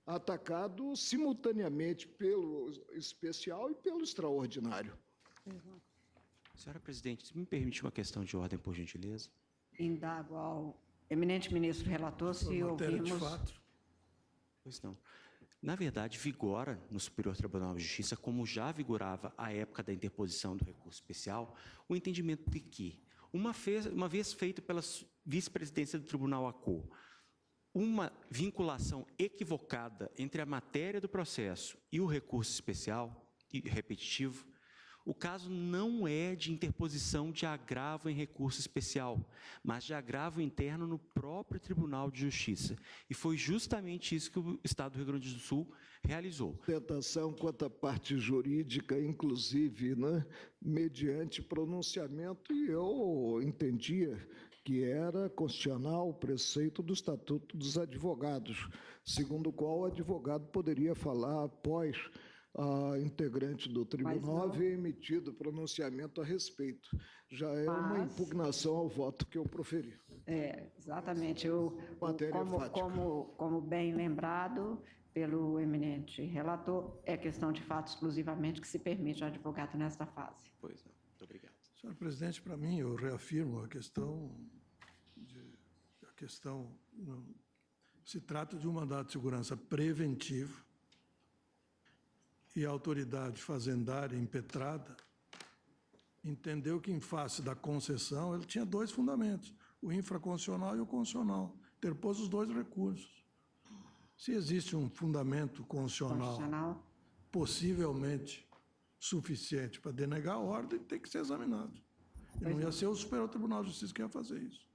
atacado simultaneamente pelo especial e pelo extraordinário. Senhora presidente, se me permite uma questão de ordem, por gentileza. Indago ao eminente ministro relator se ouvimos... Pois não. Na verdade, vigora no Superior Tribunal de Justiça, como já vigorava à época da interposição do recurso especial, o entendimento de que, uma vez feito pela vice-presidência do Tribunal ACO, uma vinculação equivocada entre a matéria do processo e o recurso especial e repetitivo, o caso não é de interposição de agravo em recurso especial, mas de agravo interno no próprio Tribunal de Justiça. E foi justamente isso que o Estado do Rio Grande do Sul realizou. Tentação quanto à parte jurídica, inclusive, né, mediante pronunciamento, e eu entendia que era constitucional o preceito do Estatuto dos Advogados, segundo o qual o advogado poderia falar após a integrante do tribunal haver emitido pronunciamento a respeito. Já é uma impugnação ao voto que eu proferi. Exatamente. Matéria fática. Como bem lembrado pelo eminente relator, é questão de fato exclusivamente que se permite ao advogado nesta fase. Pois não. Muito obrigado. Senhor presidente, para mim, eu reafirmo a questão se trata de um mandado de segurança preventivo e a autoridade fazendária impetrada entendeu que, em face da concessão, ele tinha dois fundamentos, o infraconstitucional e o constitucional. Interpôs os dois recursos. Se existe um fundamento constitucional possivelmente suficiente para denegar a ordem, tem que ser examinado. E não ia ser o Superior Tribunal de Justiça que ia fazer isso.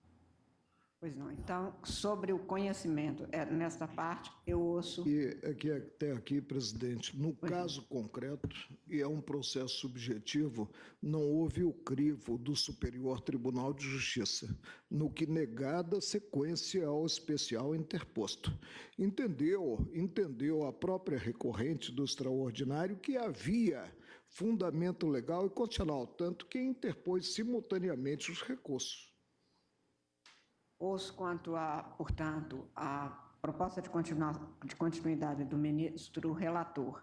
Pois não. Então, sobre o conhecimento, nesta parte, eu ouço... E até aqui, presidente, no caso concreto, e é um processo subjetivo, não houve o crivo do Superior Tribunal de Justiça, no que negada sequência ao especial interposto. Entendeu a própria recorrente do extraordinário que havia fundamento legal e constitucional, tanto que interpôs simultaneamente os recursos. Ouço quanto portanto, a proposta de continuidade do ministro relator,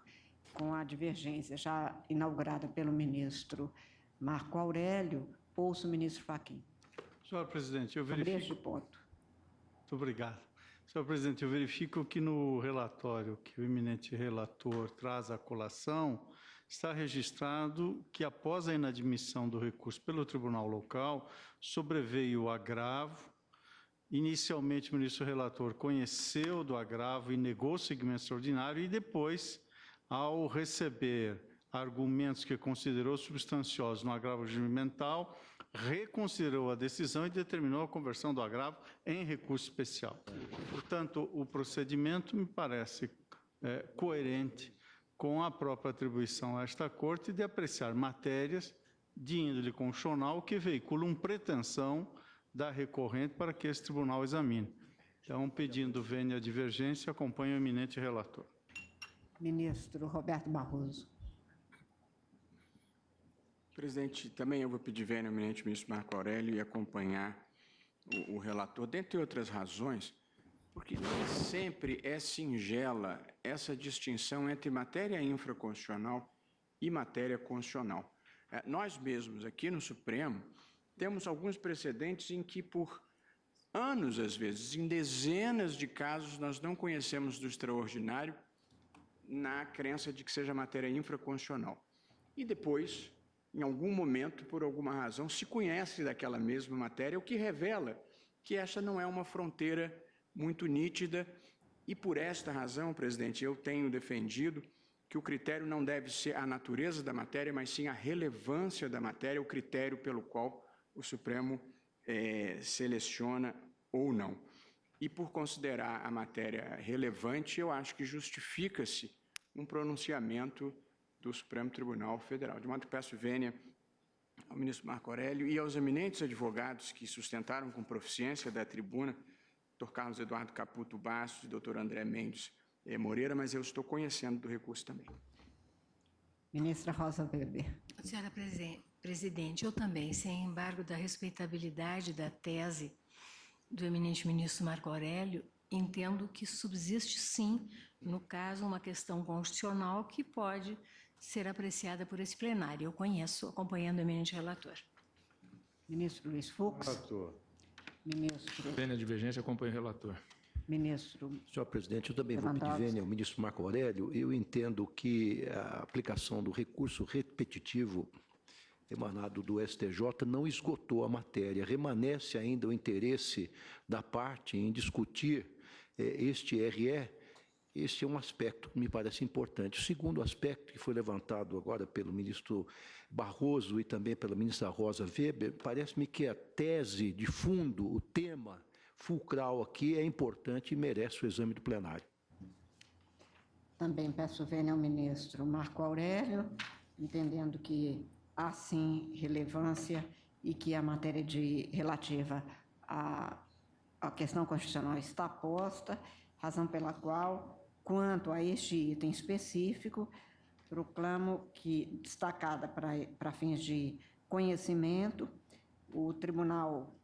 com a divergência já inaugurada pelo ministro Marco Aurélio, ouço o ministro Fachin. Senhor presidente, eu verifico... Sobre este ponto. Muito obrigado. Senhor presidente, eu verifico que no relatório que o eminente relator traz à colação, está registrado que, após a inadmissão do recurso pelo tribunal local, sobreveio o agravo. Inicialmente, o ministro relator conheceu do agravo e negou o seguimento extraordinário e depois, ao receber argumentos que considerou substanciosos no agravo regimental, reconsiderou a decisão e determinou a conversão do agravo em recurso especial. Portanto, o procedimento me parece coerente com a própria atribuição a esta Corte de apreciar matérias de índole constitucional que veiculam pretensão da recorrente para que esse tribunal examine. Então, pedindo vênia a divergência, acompanho o eminente relator. Ministro Roberto Barroso. Presidente, também eu vou pedir vênia ao eminente ministro Marco Aurélio e acompanhar o relator, dentre outras razões, porque nem sempre é singela essa distinção entre matéria infraconstitucional e matéria constitucional. Nós mesmos, aqui no Supremo, temos alguns precedentes em que, por anos, às vezes, em dezenas de casos, nós não conhecemos do extraordinário na crença de que seja matéria infraconstitucional. E depois, em algum momento, por alguma razão, se conhece daquela mesma matéria, o que revela que esta não é uma fronteira muito nítida. E por esta razão, presidente, eu tenho defendido que o critério não deve ser a natureza da matéria, mas sim a relevância da matéria, o critério pelo qual o Supremo seleciona ou não. E por considerar a matéria relevante, eu acho que justifica-se um pronunciamento do Supremo Tribunal Federal. De modo que peço vênia ao ministro Marco Aurélio e aos eminentes advogados que sustentaram com proficiência da tribuna, Dr. Carlos Eduardo Caputo Bastos e Dr. André Mendes Moreira, mas eu estou conhecendo do recurso também. Ministra Rosa Weber. Senhora presidente, eu também, sem embargo da respeitabilidade da tese do eminente ministro Marco Aurélio, entendo que subsiste, sim, no caso, uma questão constitucional que pode ser apreciada por esse plenário. Eu conheço, acompanhando o eminente relator. Ministro Luiz Fux. Relator. Ministro. Vênia divergência, acompanho o relator. Ministro. Senhor presidente, eu também vou pedir vênia ao ministro Marco Aurélio. Eu entendo que a aplicação do recurso repetitivo emanado do STJ não esgotou a matéria. Remanesce ainda o interesse da parte em discutir este RE Esse é um aspecto que me parece importante. O segundo aspecto, que foi levantado agora pelo ministro Barroso e também pela ministra Rosa Weber, parece-me que a tese de fundo, o tema fulcral aqui é importante e merece o exame do plenário. Também peço vênia ao ministro Marco Aurélio, entendendo que há sim relevância e que a matéria relativa à questão constitucional está posta, razão pela qual, quanto a este item específico, proclamo que, destacada para fins de conhecimento, o tribunal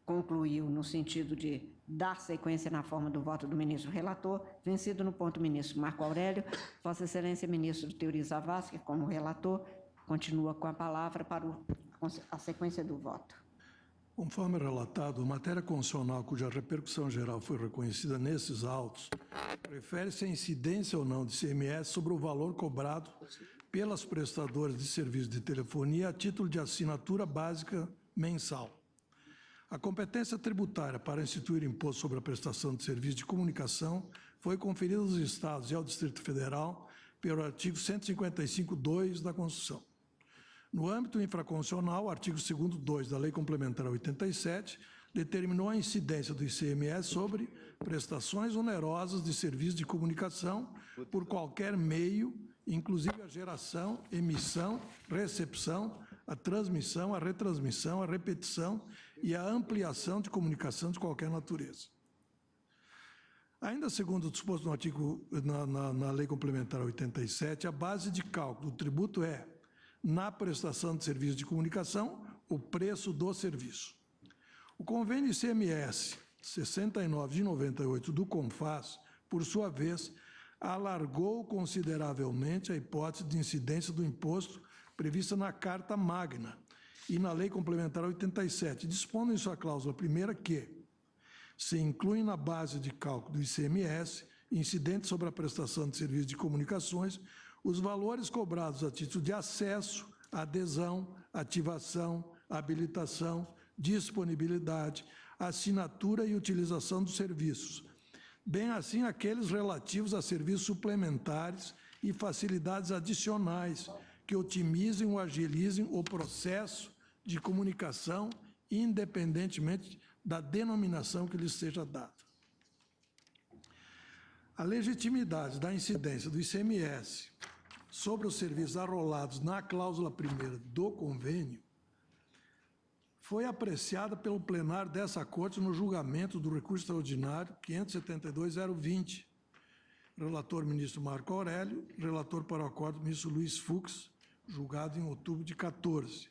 concluiu no sentido de dar sequência na forma do voto do ministro relator, vencido no ponto o ministro Marco Aurélio. Vossa Excelência, ministro Teori Zavascki, como relator, continua com a palavra para a sequência do voto. Conforme relatado, a matéria constitucional cuja repercussão geral foi reconhecida nesses autos refere-se à incidência ou não de ICMS sobre o valor cobrado pelas prestadoras de serviço de telefonia a título de assinatura básica mensal. A competência tributária para instituir imposto sobre a prestação de serviço de comunicação foi conferida aos Estados e ao Distrito Federal pelo artigo 155.2 da Constituição. No âmbito infraconstitucional, o artigo 2º da Lei Complementar 87 determinou a incidência do ICMS sobre prestações onerosas de serviço de comunicação por qualquer meio, inclusive a geração, emissão, recepção, a transmissão, a retransmissão, a repetição e a ampliação de comunicação de qualquer natureza. Ainda segundo o disposto no artigo, na Lei Complementar 87, a base de cálculo do tributo é, na prestação de serviço de comunicação, o preço do serviço. O convênio ICMS 69 de 98 do CONFAS, por sua vez, alargou consideravelmente a hipótese de incidência do imposto prevista na Carta Magna e na Lei Complementar 87, dispondo em sua cláusula primeira que se incluem na base de cálculo do ICMS, incidente sobre a prestação de serviços de comunicações, os valores cobrados a título de acesso, adesão, ativação, habilitação, disponibilidade, assinatura e utilização dos serviços, bem assim aqueles relativos a serviços suplementares e facilidades adicionais que otimizem ou agilizem o processo de comunicação, independentemente da denominação que lhes seja dada. A legitimidade da incidência do ICMS sobre os serviços arrolados na cláusula primeira do convênio foi apreciada pelo plenário dessa Corte no julgamento do recurso extraordinário 572.020. Relator ministro Marco Aurélio, relator para o acordo ministro Luiz Fux, julgado em outubro de 14,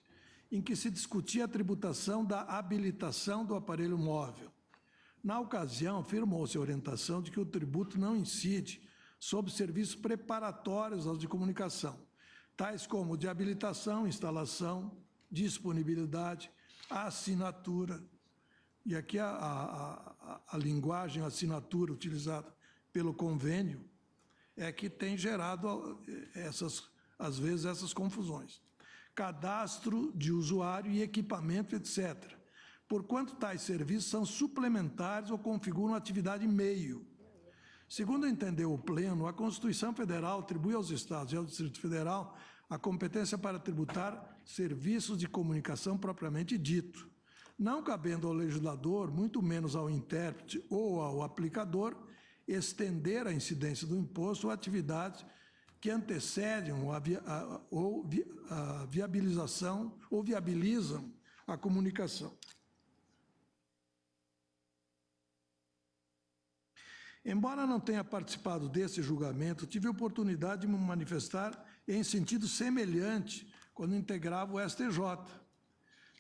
em que se discutia a tributação da habilitação do aparelho móvel. Na ocasião, afirmou-se a orientação de que o tributo não incide sobre serviços preparatórios aos de comunicação, tais como de habilitação, instalação, disponibilidade, assinatura. E aqui a linguagem assinatura utilizada pelo convênio é que tem gerado, às vezes, essas confusões. Cadastro de usuário e equipamento, etc., porquanto tais serviços são suplementares ou configuram atividade meio. Segundo entendeu o Pleno, a Constituição Federal atribui aos Estados e ao Distrito Federal a competência para tributar serviços de comunicação propriamente dito, não cabendo ao legislador, muito menos ao intérprete ou ao aplicador, estender a incidência do imposto ou atividades que antecedem a viabilização ou viabilizam a comunicação. Embora não tenha participado desse julgamento, tive a oportunidade de me manifestar em sentido semelhante quando integrava o STJ,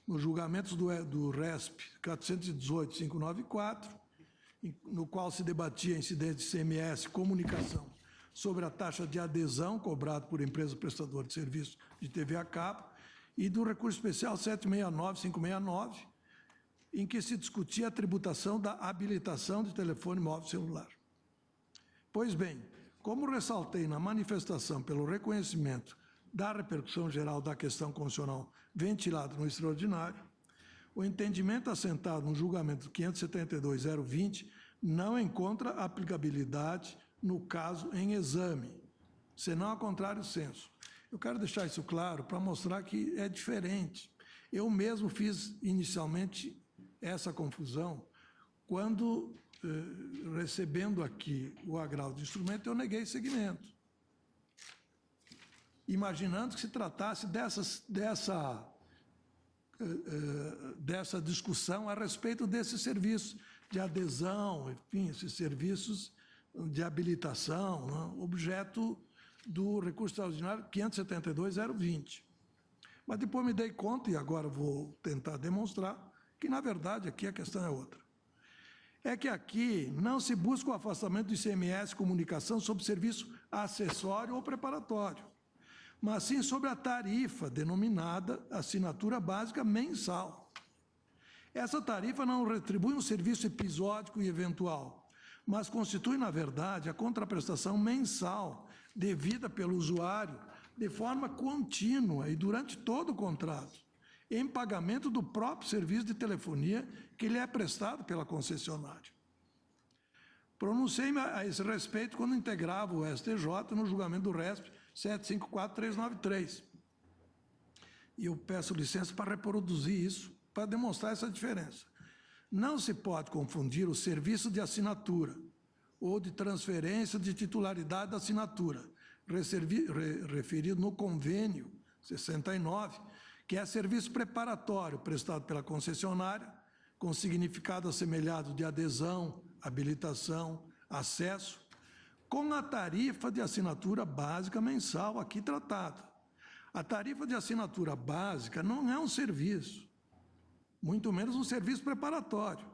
nos julgamentos do RESP 418.594, no qual se debatia a incidência de ICMS comunicação sobre a taxa de adesão cobrada por empresa prestadora de serviço de TV a cabo, e do recurso especial 769.569, em que se discutia a tributação da habilitação de telefone móvel celular. Pois bem, como ressaltei na manifestação pelo reconhecimento da repercussão geral da questão constitucional ventilada no extraordinário, o entendimento assentado no julgamento 572.020 não encontra aplicabilidade no caso em exame, senão a contrário senso. Eu quero deixar isso claro para mostrar que é diferente. Eu mesmo fiz inicialmente essa confusão quando, recebendo aqui o agravo de instrumento, eu neguei segmento, imaginando que se tratasse dessa discussão a respeito desses serviços de adesão, enfim, esses serviços de habilitação, né, objeto do recurso extraordinário 572.020. Mas depois me dei conta, e agora vou tentar demonstrar, que, na verdade, aqui a questão é outra. É que aqui não se busca o afastamento do ICMS comunicação sobre serviço acessório ou preparatório, mas sim sobre a tarifa denominada assinatura básica mensal. Essa tarifa não retribui um serviço episódico e eventual, mas constitui, na verdade, a contraprestação mensal devida pelo usuário de forma contínua e durante todo o contrato, em pagamento do próprio serviço de telefonia que lhe é prestado pela concessionária. Pronunciei-me a esse respeito quando integrava o STJ no julgamento do RESP 754.393. E eu peço licença para reproduzir isso, para demonstrar essa diferença. Não se pode confundir o serviço de assinatura ou de transferência de titularidade da assinatura, referido no convênio 69, que é serviço preparatório prestado pela concessionária, com significado assemelhado de adesão, habilitação, acesso, com a tarifa de assinatura básica mensal aqui tratada. A tarifa de assinatura básica não é um serviço, muito menos um serviço preparatório,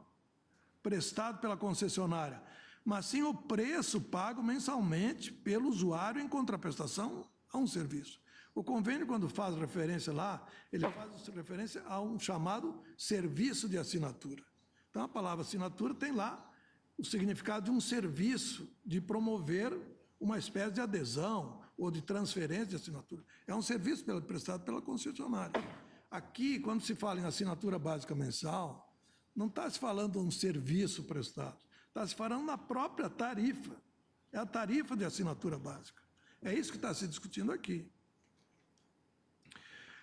prestado pela concessionária, mas sim o preço pago mensalmente pelo usuário em contraprestação a um serviço. O convênio, quando faz referência lá, ele faz referência a um chamado serviço de assinatura. Então, a palavra assinatura tem lá o significado de um serviço de promover uma espécie de adesão ou de transferência de assinatura. É um serviço prestado pela concessionária. Aqui, quando se fala em assinatura básica mensal, não está se falando de um serviço prestado, está se falando na própria tarifa. É a tarifa de assinatura básica. É isso que está se discutindo aqui.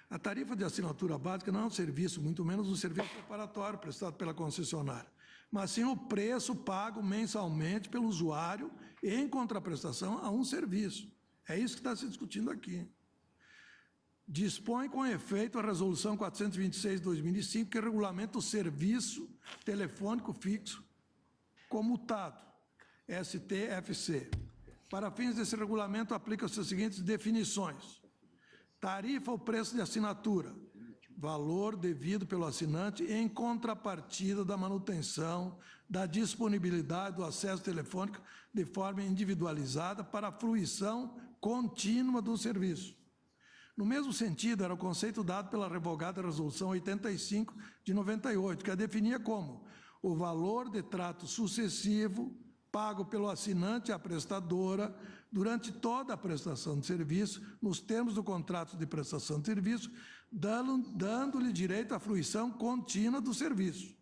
A tarifa de assinatura básica não é um serviço, muito menos um serviço preparatório prestado pela concessionária, mas sim o preço pago mensalmente pelo usuário em contraprestação a um serviço. É isso que está se discutindo aqui. Dispõe com efeito a Resolução 426/2005, que regulamenta o serviço telefônico fixo comutado, STFC. Para fins desse regulamento, aplica-se as seguintes definições. Tarifa ou preço de assinatura, valor devido pelo assinante em contrapartida da manutenção da disponibilidade do acesso telefônico de forma individualizada para a fruição contínua do serviço. No mesmo sentido, era o conceito dado pela revogada Resolução 85 de 98, que a definia como o valor de trato sucessivo pago pelo assinante à prestadora durante toda a prestação de serviço, nos termos do contrato de prestação de serviço, dando-lhe direito à fruição contínua do serviço.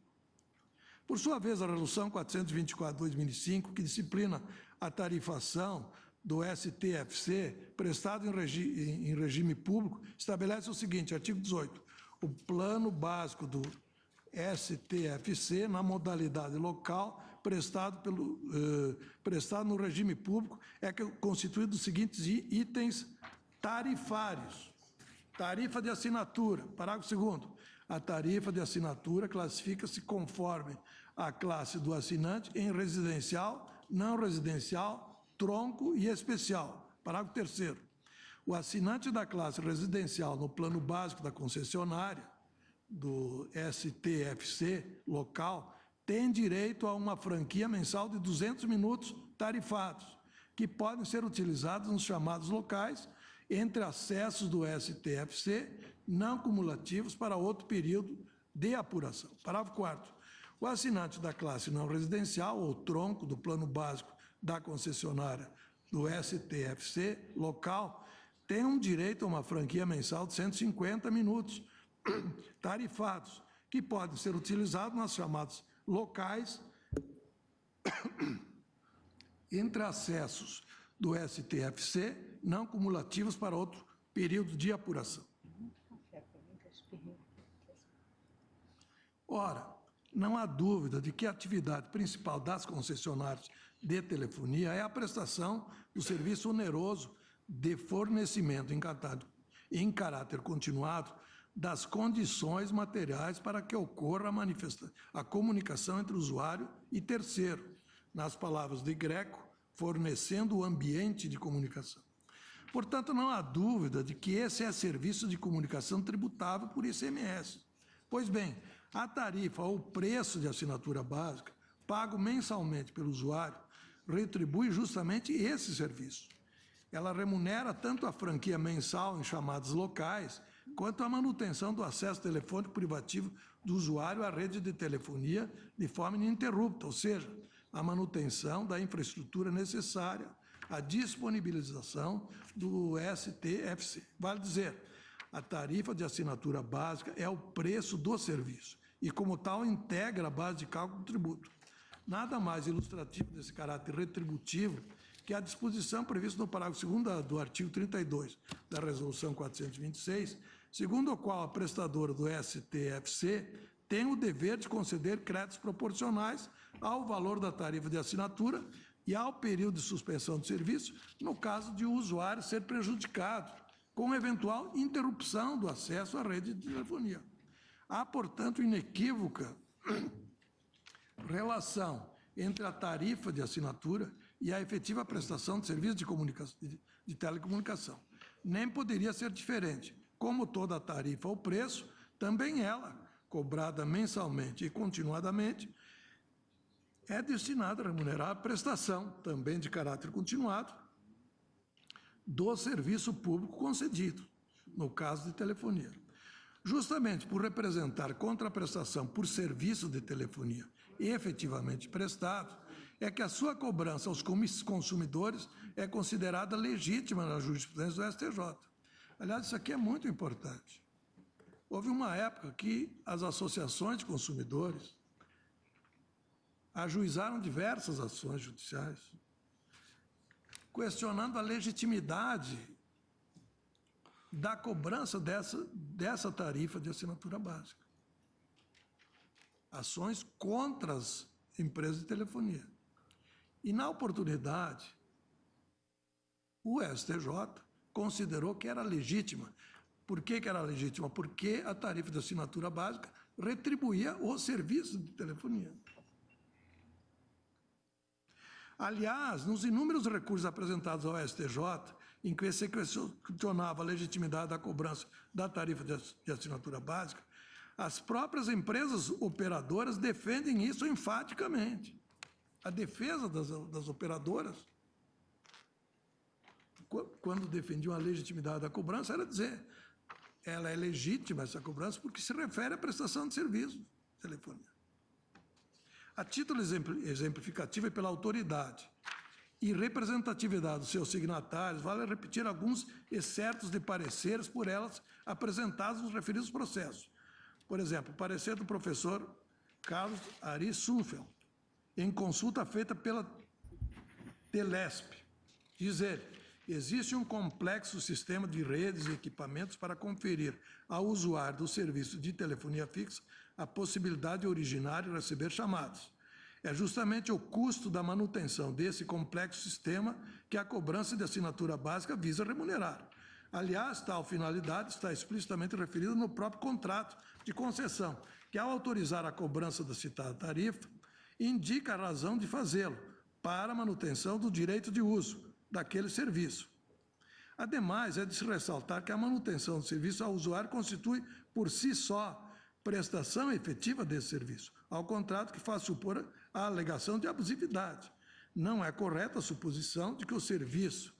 Por sua vez, a Resolução 424/2005, que disciplina a tarifação do STFC, prestado em regime público, estabelece o seguinte, artigo 18, o plano básico do STFC, na modalidade local, prestado no regime público, é constituído dos seguintes itens tarifários. Tarifa de assinatura, parágrafo 2º. A tarifa de assinatura classifica-se conforme a classe do assinante em residencial, não residencial, tronco e especial. Parágrafo 3º. O assinante da classe residencial no plano básico da concessionária, do STFC local, tem direito a uma franquia mensal de 200 minutos tarifados, que podem ser utilizados nos chamados locais, entre acessos do STFC, não cumulativos para outro período de apuração. Parágrafo 4º. O assinante da classe não residencial ou tronco do plano básico da concessionária do STFC local tem um direito a uma franquia mensal de 150 minutos tarifados, que podem ser utilizados nas chamadas locais entre acessos do STFC não cumulativos para outro período de apuração. Ora, não há dúvida de que a atividade principal das concessionárias de telefonia é a prestação do serviço oneroso de fornecimento em caráter continuado das condições materiais para que ocorra a comunicação entre usuário e terceiro, nas palavras de Greco, fornecendo o ambiente de comunicação. Portanto, não há dúvida de que esse é serviço de comunicação tributável por ICMS. Pois bem, a tarifa ou preço de assinatura básica, pago mensalmente pelo usuário, retribui justamente esse serviço. Ela remunera tanto a franquia mensal em chamadas locais, quanto a manutenção do acesso telefônico privativo do usuário à rede de telefonia de forma ininterrupta, ou seja, a manutenção da infraestrutura necessária à disponibilização do STFC. Vale dizer, a tarifa de assinatura básica é o preço do serviço e, como tal, integra a base de cálculo do tributo. Nada mais ilustrativo desse caráter retributivo que a disposição prevista no parágrafo 2º do artigo 32 da Resolução 426, segundo o qual a prestadora do STFC tem o dever de conceder créditos proporcionais ao valor da tarifa de assinatura e ao período de suspensão do serviço, no caso de o usuário ser prejudicado, com eventual interrupção do acesso à rede de telefonia. Há, portanto, inequívoca relação entre a tarifa de assinatura e a efetiva prestação de serviço de telecomunicação. Nem poderia ser diferente. Como toda tarifa ou preço, também ela, cobrada mensalmente e continuadamente, é destinada a remunerar a prestação, também de caráter continuado, do serviço público concedido, no caso de telefonia. Justamente por representar contraprestação por serviço de telefonia efetivamente prestado, é que a sua cobrança aos consumidores é considerada legítima na jurisprudência do STJ. Aliás, isso aqui é muito importante. Houve uma época que as associações de consumidores ajuizaram diversas ações judiciais, questionando a legitimidade da cobrança dessa tarifa de assinatura básica. Ações contra as empresas de telefonia. E, na oportunidade, o STJ considerou que era legítima. Por que era legítima? Porque a tarifa de assinatura básica retribuía o serviço de telefonia. Aliás, nos inúmeros recursos apresentados ao STJ, em que se questionava a legitimidade da cobrança da tarifa de assinatura básica, as próprias empresas operadoras defendem isso enfaticamente. A defesa das operadoras, quando defendiam a legitimidade da cobrança, era dizer, ela é legítima, essa cobrança, porque se refere à prestação de serviço de telefonia. A título exemplificativo e pela autoridade e representatividade dos seus signatários, vale repetir alguns excertos de pareceres por elas apresentados nos referidos processos. Por exemplo, o parecer do professor Carlos Ari Sunfeld, em consulta feita pela Telesp. Diz ele, existe um complexo sistema de redes e equipamentos para conferir ao usuário do serviço de telefonia fixa a possibilidade de originar e receber chamadas. É justamente o custo da manutenção desse complexo sistema que a cobrança de assinatura básica visa remunerar. Aliás, tal finalidade está explicitamente referida no próprio contrato de concessão, que, ao autorizar a cobrança da citada tarifa, indica a razão de fazê-lo, para a manutenção do direito de uso daquele serviço. Ademais, é de se ressaltar que a manutenção do serviço ao usuário constitui, por si só, prestação efetiva desse serviço, ao contrato que faz supor a alegação de abusividade. Não é correta a suposição de que o serviço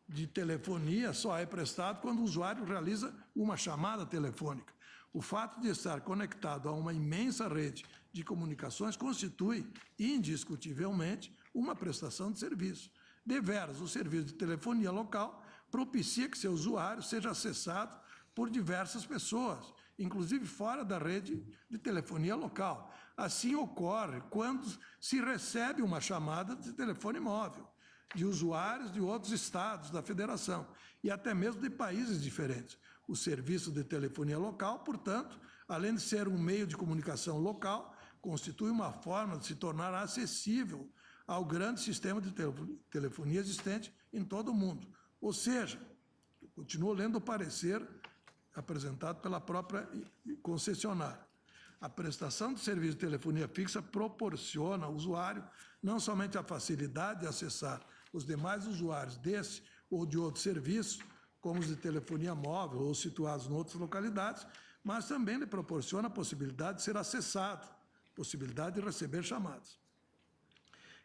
de telefonia só é prestado quando o usuário realiza uma chamada telefônica. O fato de estar conectado a uma imensa rede de comunicações constitui, indiscutivelmente, uma prestação de serviço. Deveras, o serviço de telefonia local propicia que seu usuário seja acessado por diversas pessoas, inclusive fora da rede de telefonia local. Assim ocorre quando se recebe uma chamada de telefone móvel. de usuários de outros estados da federação e até mesmo de países diferentes. O serviço de telefonia local, portanto, além de ser um meio de comunicação local, constitui uma forma de se tornar acessível ao grande sistema de telefonia existente em todo o mundo. Ou seja, continuo lendo o parecer apresentado pela própria concessionária. A prestação de serviço de telefonia fixa proporciona ao usuário não somente a facilidade de acessar os demais usuários desse ou de outros serviços, como os de telefonia móvel ou situados em outras localidades, mas também lhe proporciona a possibilidade de ser acessado, possibilidade de receber chamadas.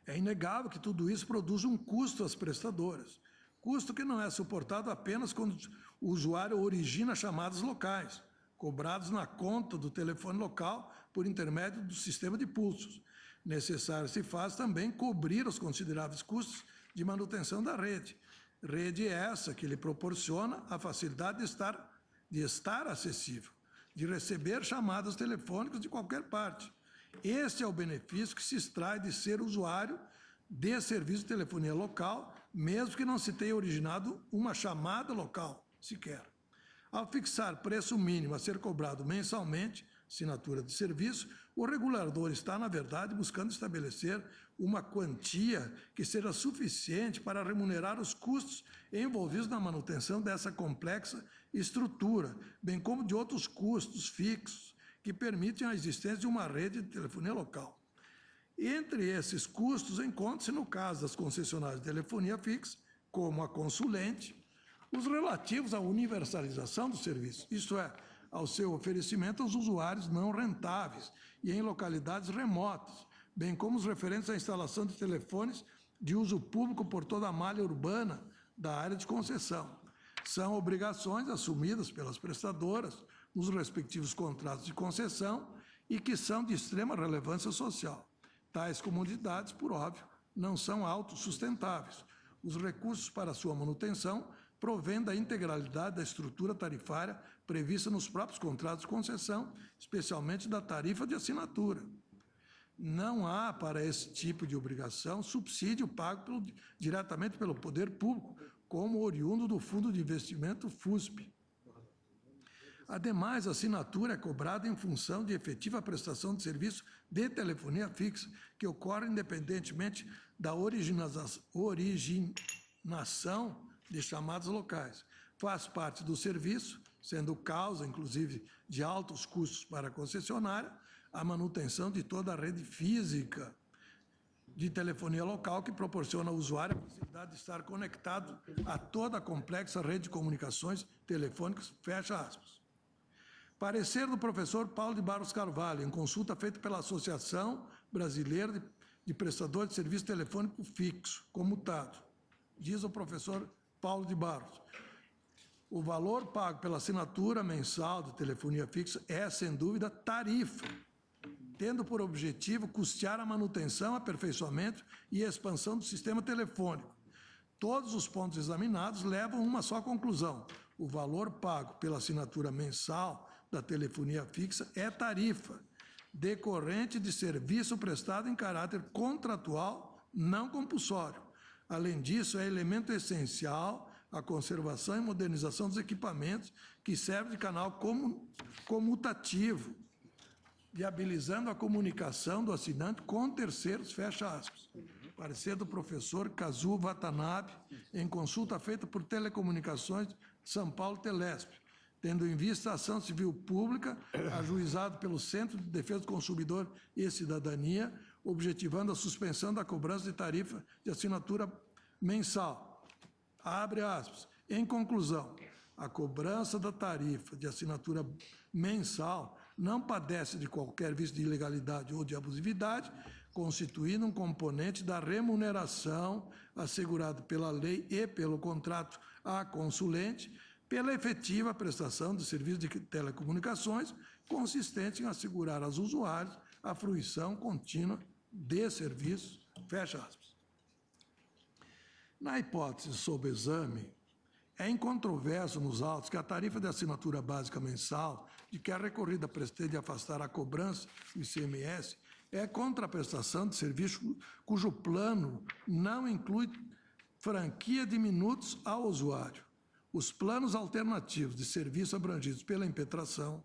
É inegável que tudo isso produz um custo às prestadoras, custo que não é suportado apenas quando o usuário origina chamadas locais, cobrados na conta do telefone local por intermédio do sistema de pulsos. Necessário se faz também cobrir os consideráveis custos de manutenção da rede. Rede essa que lhe proporciona a facilidade de estar acessível, de receber chamadas telefônicas de qualquer parte. Este é o benefício que se extrai de ser usuário de serviço de telefonia local, mesmo que não se tenha originado uma chamada local sequer. Ao fixar preço mínimo a ser cobrado mensalmente, assinatura de serviço, o regulador está, na verdade, buscando estabelecer uma quantia que seja suficiente para remunerar os custos envolvidos na manutenção dessa complexa estrutura, bem como de outros custos fixos que permitem a existência de uma rede de telefonia local. Entre esses custos, encontram-se, no caso das concessionárias de telefonia fixa, como a consulente, os relativos à universalização do serviço, isto é, ao seu oferecimento aos usuários não rentáveis e em localidades remotas, bem como os referentes à instalação de telefones de uso público por toda a malha urbana da área de concessão. São obrigações assumidas pelas prestadoras nos respectivos contratos de concessão e que são de extrema relevância social. Tais comunidades, por óbvio, não são autossustentáveis. Os recursos para sua manutenção provém da integralidade da estrutura tarifária prevista nos próprios contratos de concessão, especialmente da tarifa de assinatura. Não há para esse tipo de obrigação subsídio pago diretamente pelo poder público, como oriundo do Fundo de Investimento FUSP. Ademais, a assinatura é cobrada em função de efetiva prestação de serviço de telefonia fixa, que ocorre independentemente da originação de chamadas locais. Faz parte do serviço, sendo causa, inclusive, de altos custos para a concessionária, a manutenção de toda a rede física de telefonia local que proporciona ao usuário a possibilidade de estar conectado a toda a complexa rede de comunicações telefônicas, fecha aspas. Parecer do professor Paulo de Barros Carvalho, em consulta feita pela Associação Brasileira de Prestadores de Serviço Telefônico Fixo, comutado. Diz o professor Paulo de Barros: o valor pago pela assinatura mensal de telefonia fixa é, sem dúvida, tarifa, tendo por objetivo custear a manutenção, aperfeiçoamento e expansão do sistema telefônico. Todos os pontos examinados levam a uma só conclusão: o valor pago pela assinatura mensal da telefonia fixa é tarifa, decorrente de serviço prestado em caráter contratual, não compulsório. Além disso, é elemento essencial a conservação e modernização dos equipamentos que servem de canal comutativo, viabilizando a comunicação do assinante com terceiros, fecha aspas. Parecer do professor Kazuo Watanabe, em consulta feita por Telecomunicações de São Paulo Telesp, tendo em vista a ação civil pública ajuizado pelo Centro de Defesa do Consumidor e Cidadania, objetivando a suspensão da cobrança de tarifa de assinatura mensal. Abre aspas. Em conclusão, a cobrança da tarifa de assinatura mensal não padece de qualquer vício de ilegalidade ou de abusividade, constituindo um componente da remuneração assegurado pela lei e pelo contrato à consulente, pela efetiva prestação de serviços de telecomunicações, consistente em assegurar aos usuários a fruição contínua de serviços, fecha aspas. Na hipótese sob exame, é incontroverso nos autos que a tarifa de assinatura básica mensal, de que a recorrida pretende afastar a cobrança do ICMS, é contraprestação de serviço cujo plano não inclui franquia de minutos ao usuário. Os planos alternativos de serviço abrangidos pela impetração,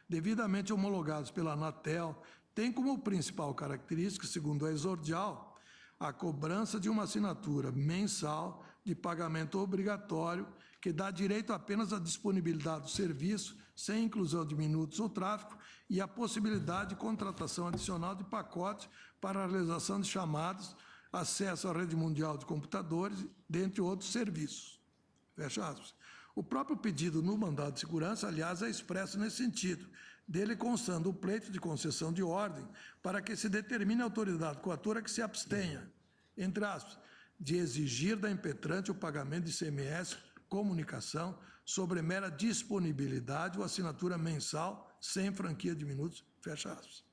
devidamente homologados pela Anatel, têm como principal característica, segundo a exordial, a cobrança de uma assinatura mensal de pagamento obrigatório que dá direito apenas à disponibilidade do serviço, sem inclusão de minutos ou tráfego, e a possibilidade de contratação adicional de pacotes para a realização de chamadas, acesso à rede mundial de computadores, dentre outros serviços. Fecha aspas. O próprio pedido no mandado de segurança, aliás, é expresso nesse sentido, dele constando o pleito de concessão de ordem para que se determine a autoridade coatora que se abstenha, entre aspas, de exigir da impetrante o pagamento de ICMS, comunicação, sobre mera disponibilidade ou assinatura mensal sem franquia de minutos, fecha aspas.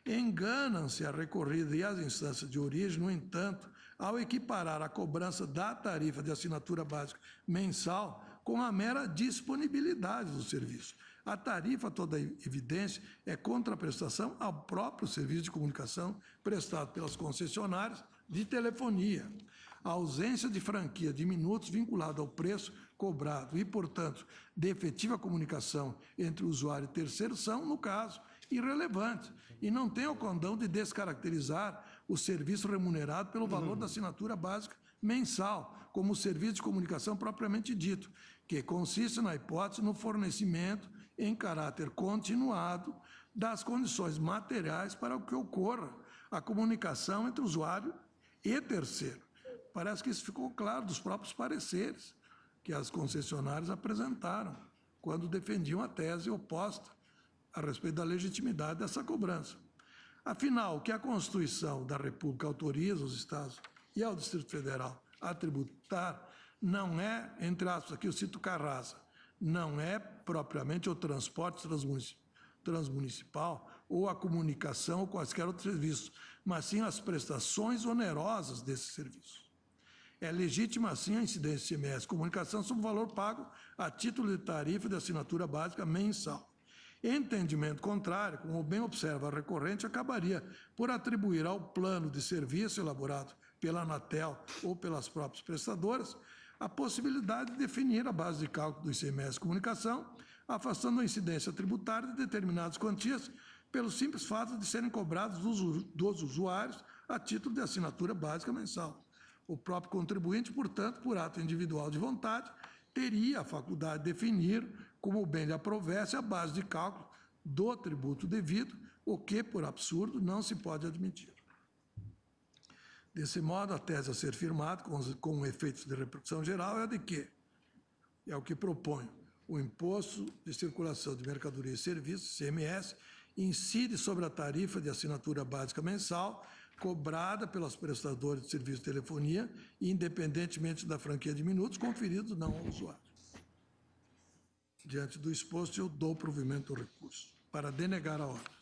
Enganam-se a recorrida e as instâncias de origem, no entanto, ao equiparar a cobrança da tarifa de assinatura básica mensal com a mera disponibilidade do serviço. A tarifa, a toda evidência, é contraprestação ao próprio serviço de comunicação prestado pelas concessionárias de telefonia. A ausência de franquia de minutos vinculada ao preço cobrado e, portanto, de efetiva comunicação entre o usuário e terceiro são, no caso, irrelevantes e não têm o condão de descaracterizar o serviço remunerado pelo valor da assinatura básica mensal, como o serviço de comunicação propriamente dito, que consiste, na hipótese, no fornecimento em caráter continuado das condições materiais para que ocorra a comunicação entre o usuário e terceiro. Parece que isso ficou claro dos próprios pareceres que as concessionárias apresentaram quando defendiam a tese oposta a respeito da legitimidade dessa cobrança. Afinal, o que a Constituição da República autoriza os Estados e ao Distrito Federal a tributar não é, entre aspas, aqui eu cito Carrasa, não é propriamente o transporte transmunicipal ou a comunicação ou quaisquer outros serviços, mas sim as prestações onerosas desses serviços. É legítima, assim, a incidência de ICMS comunicação sobre o valor pago a título de tarifa de assinatura básica mensal. Entendimento contrário, como bem observa a recorrente, acabaria por atribuir ao plano de serviço elaborado pela Anatel ou pelas próprias prestadoras a possibilidade de definir a base de cálculo do ICMS comunicação, afastando a incidência tributária de determinadas quantias pelo simples fato de serem cobrados dos usuários a título de assinatura básica mensal. O próprio contribuinte, portanto, por ato individual de vontade, teria a faculdade de definir, como bem lhe aprovesse, a base de cálculo do tributo devido, o que, por absurdo, não se pode admitir. Desse modo, a tese a ser firmada, com efeitos de repercussão geral, é a de que, é o que propõe, o Imposto de Circulação de Mercadorias e Serviços, ICMS, incide sobre a tarifa de assinatura básica mensal, cobrada pelas prestadoras de serviço de telefonia, independentemente da franquia de minutos, conferidos não ao usuário. Diante do exposto, eu dou provimento ao recurso, para denegar a ordem.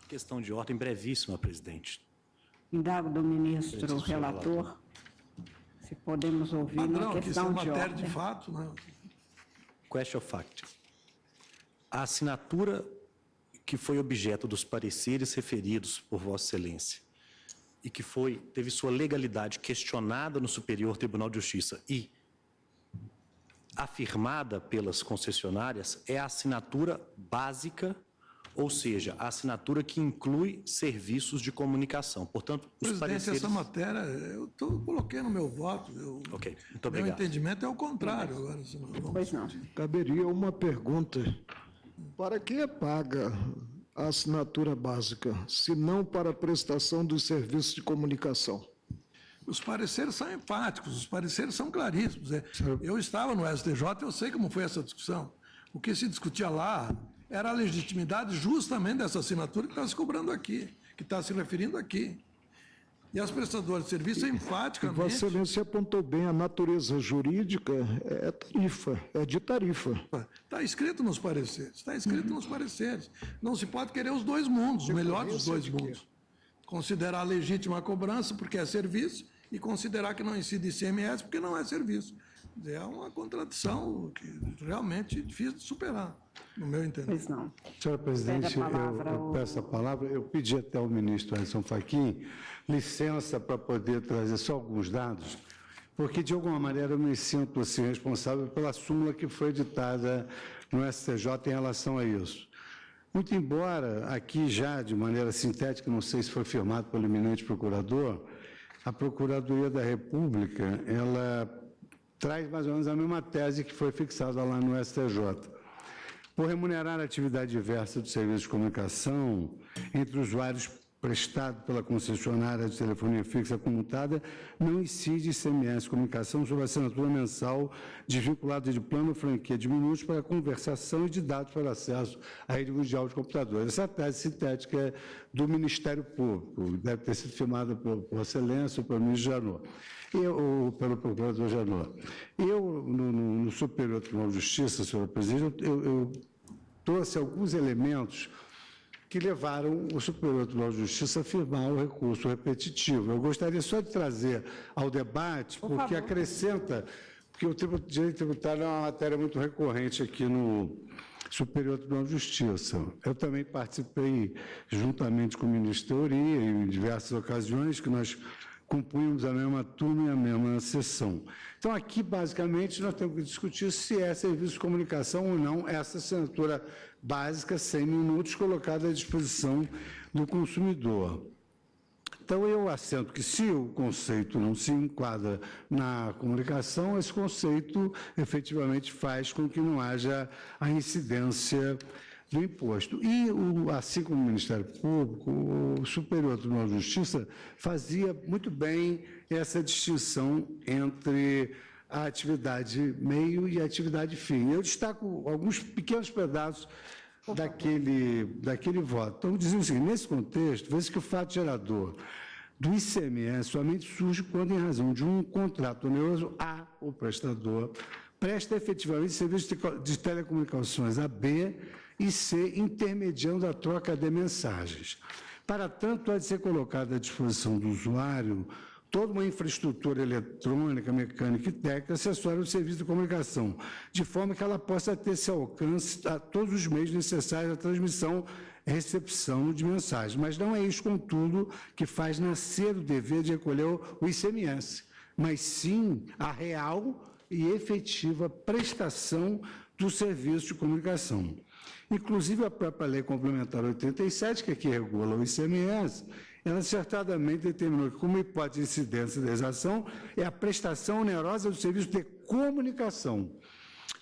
Questão de ordem brevíssima, presidente. Indago do ministro relator, se podemos ouvir na questão de ordem. Matéria de fato, né? Question of fact. A assinatura que foi objeto dos pareceres referidos por Vossa Excelência e que teve sua legalidade questionada no Superior Tribunal de Justiça e afirmada pelas concessionárias é a assinatura básica, ou seja, a assinatura que inclui serviços de comunicação. Portanto, os presidente, pareceres... essa matéria, eu coloquei no meu voto. Ok, muito obrigado. Meu entendimento é o contrário. Agora, pois não. Caberia uma pergunta. Para que é paga a assinatura básica, se não para a prestação dos serviços de comunicação? Os pareceres são enfáticos, os pareceres são claríssimos. Eu estava no STJ, eu sei como foi essa discussão. O que se discutia lá era a legitimidade justamente dessa assinatura que está se cobrando aqui, que está se referindo aqui. E as prestadoras de serviço, enfaticamente... Vossa Excelência apontou bem, a natureza jurídica é tarifa, é de tarifa. Está escrito nos pareceres, está escrito nos pareceres. Não se pode querer os dois mundos, o melhor dos dois mundos. Considerar legítima a cobrança porque é serviço e considerar que não incide ICMS porque não é serviço. É uma contradição que realmente é difícil de superar, no meu entender. Pois não. Senhora presidente, eu peço a palavra. Eu pedi até ao ministro Edson Fachin licença para poder trazer só alguns dados, porque, de alguma maneira, eu me sinto assim, responsável pela súmula que foi editada no STJ em relação a isso. Muito embora, aqui já, de maneira sintética, não sei se foi firmado pelo eminente procurador, a Procuradoria da República, ela traz mais ou menos a mesma tese que foi fixada lá no STJ. Por remunerar a atividade diversa do serviço de comunicação entre usuários prestado pela concessionária de telefonia fixa comutada, não incide ICMS Comunicação sobre a assinatura mensal desvinculada de plano ou franquia de minutos para conversação e de dados para acesso à rede mundial de computadores. Essa tese sintética é do Ministério Público, deve ter sido firmada por Excelência ou pelo ministro Janot, ou pelo procurador Janot. Eu, no Superior Tribunal de Justiça, senhora presidente, eu trouxe alguns elementos que levaram o Superior Tribunal de Justiça a firmar o recurso repetitivo. Eu gostaria só de trazer ao debate, porque acrescenta, porque o direito tributário é uma matéria muito recorrente aqui no Superior Tribunal de Justiça. Eu também participei, juntamente com o ministro Teori, em diversas ocasiões, que nós compunhamos a mesma turma e a mesma sessão. Então, aqui, basicamente, nós temos que discutir se é serviço de comunicação ou não essa assinatura básica, 100 minutos, colocada à disposição do consumidor. Então, eu assento que, se o conceito não se enquadra na comunicação, esse conceito efetivamente faz com que não haja a incidência do imposto. E, assim como o Ministério Público, o Superior Tribunal de Justiça fazia muito bem essa distinção entre a atividade meio e a atividade fim. Eu destaco alguns pequenos pedaços daquele voto. Então, dizia o seguinte, nesse contexto, vê-se que o fato gerador do ICMS somente surge quando, em razão de um contrato oneroso, A, o prestador, presta efetivamente serviço de telecomunicações a B e C, intermediando a troca de mensagens. Para tanto, há de ser colocada à disposição do usuário toda uma infraestrutura eletrônica, mecânica e técnica acessória ao serviço de comunicação, de forma que ela possa ter seu alcance a todos os meios necessários à transmissão e recepção de mensagens. Mas não é isso, contudo, que faz nascer o dever de recolher o ICMS, mas sim a real e efetiva prestação do serviço de comunicação. Inclusive, a própria Lei Complementar 87, que aqui regula o ICMS, ela acertadamente determinou que, como hipótese de incidência da exação, é a prestação onerosa do serviço de comunicação.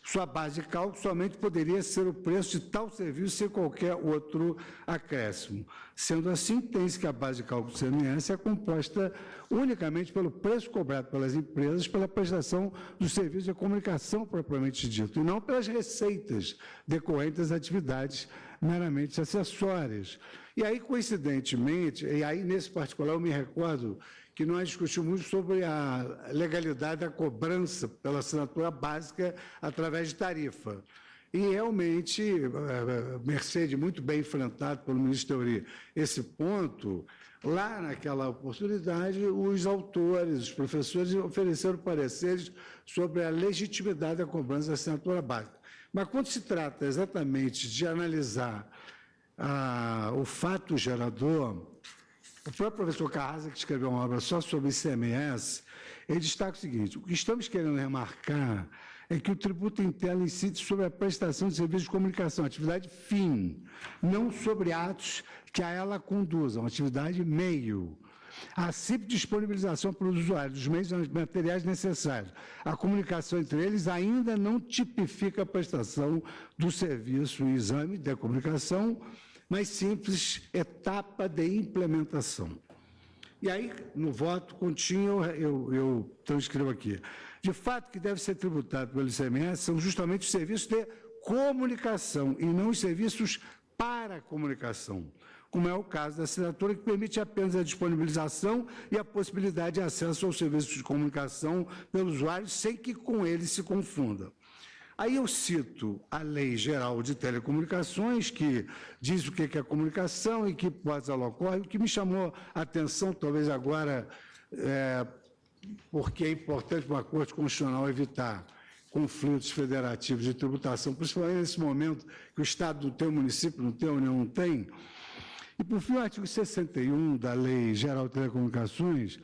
Sua base de cálculo somente poderia ser o preço de tal serviço sem qualquer outro acréscimo. Sendo assim, tem-se que a base de cálculo do ICMS é composta unicamente pelo preço cobrado pelas empresas pela prestação do serviço de comunicação propriamente dito, e não pelas receitas decorrentes das atividades meramente acessórias. E aí, coincidentemente, e aí nesse particular eu me recordo que nós discutimos muito sobre a legalidade da cobrança pela assinatura básica através de tarifa. E realmente, mercê de muito bem enfrentado pelo ministro Teori esse ponto, lá naquela oportunidade, os autores, os professores ofereceram pareceres sobre a legitimidade da cobrança da assinatura básica. Mas quando se trata exatamente de analisar o fato gerador, o próprio professor Carrasa, que escreveu uma obra só sobre ICMS, ele destaca o seguinte: o que estamos querendo remarcar é que o tributo interno incide sobre a prestação de serviços de comunicação, atividade fim, não sobre atos que a ela conduzam, atividade meio. A simples disponibilização para os usuários dos meios materiais necessários. A comunicação entre eles ainda não tipifica a prestação do serviço e exame de comunicação, mas simples etapa de implementação. E aí, no voto contínuo, eu transcrevo aqui. De fato, que deve ser tributado pelo ICMS são justamente os serviços de comunicação e não os serviços para comunicação, como é o caso da assinatura, que permite apenas a disponibilização e a possibilidade de acesso aos serviços de comunicação pelo usuário, sem que com ele se confunda. Aí eu cito a Lei Geral de Telecomunicações, que diz o que é comunicação e que hipótese ela ocorre. O que me chamou a atenção, talvez agora, porque é importante para a Corte Constitucional evitar conflitos federativos de tributação, principalmente nesse momento que o Estado não tem, o município não tem, a União não tem. E, por fim, o artigo 61 da Lei Geral de Telecomunicações,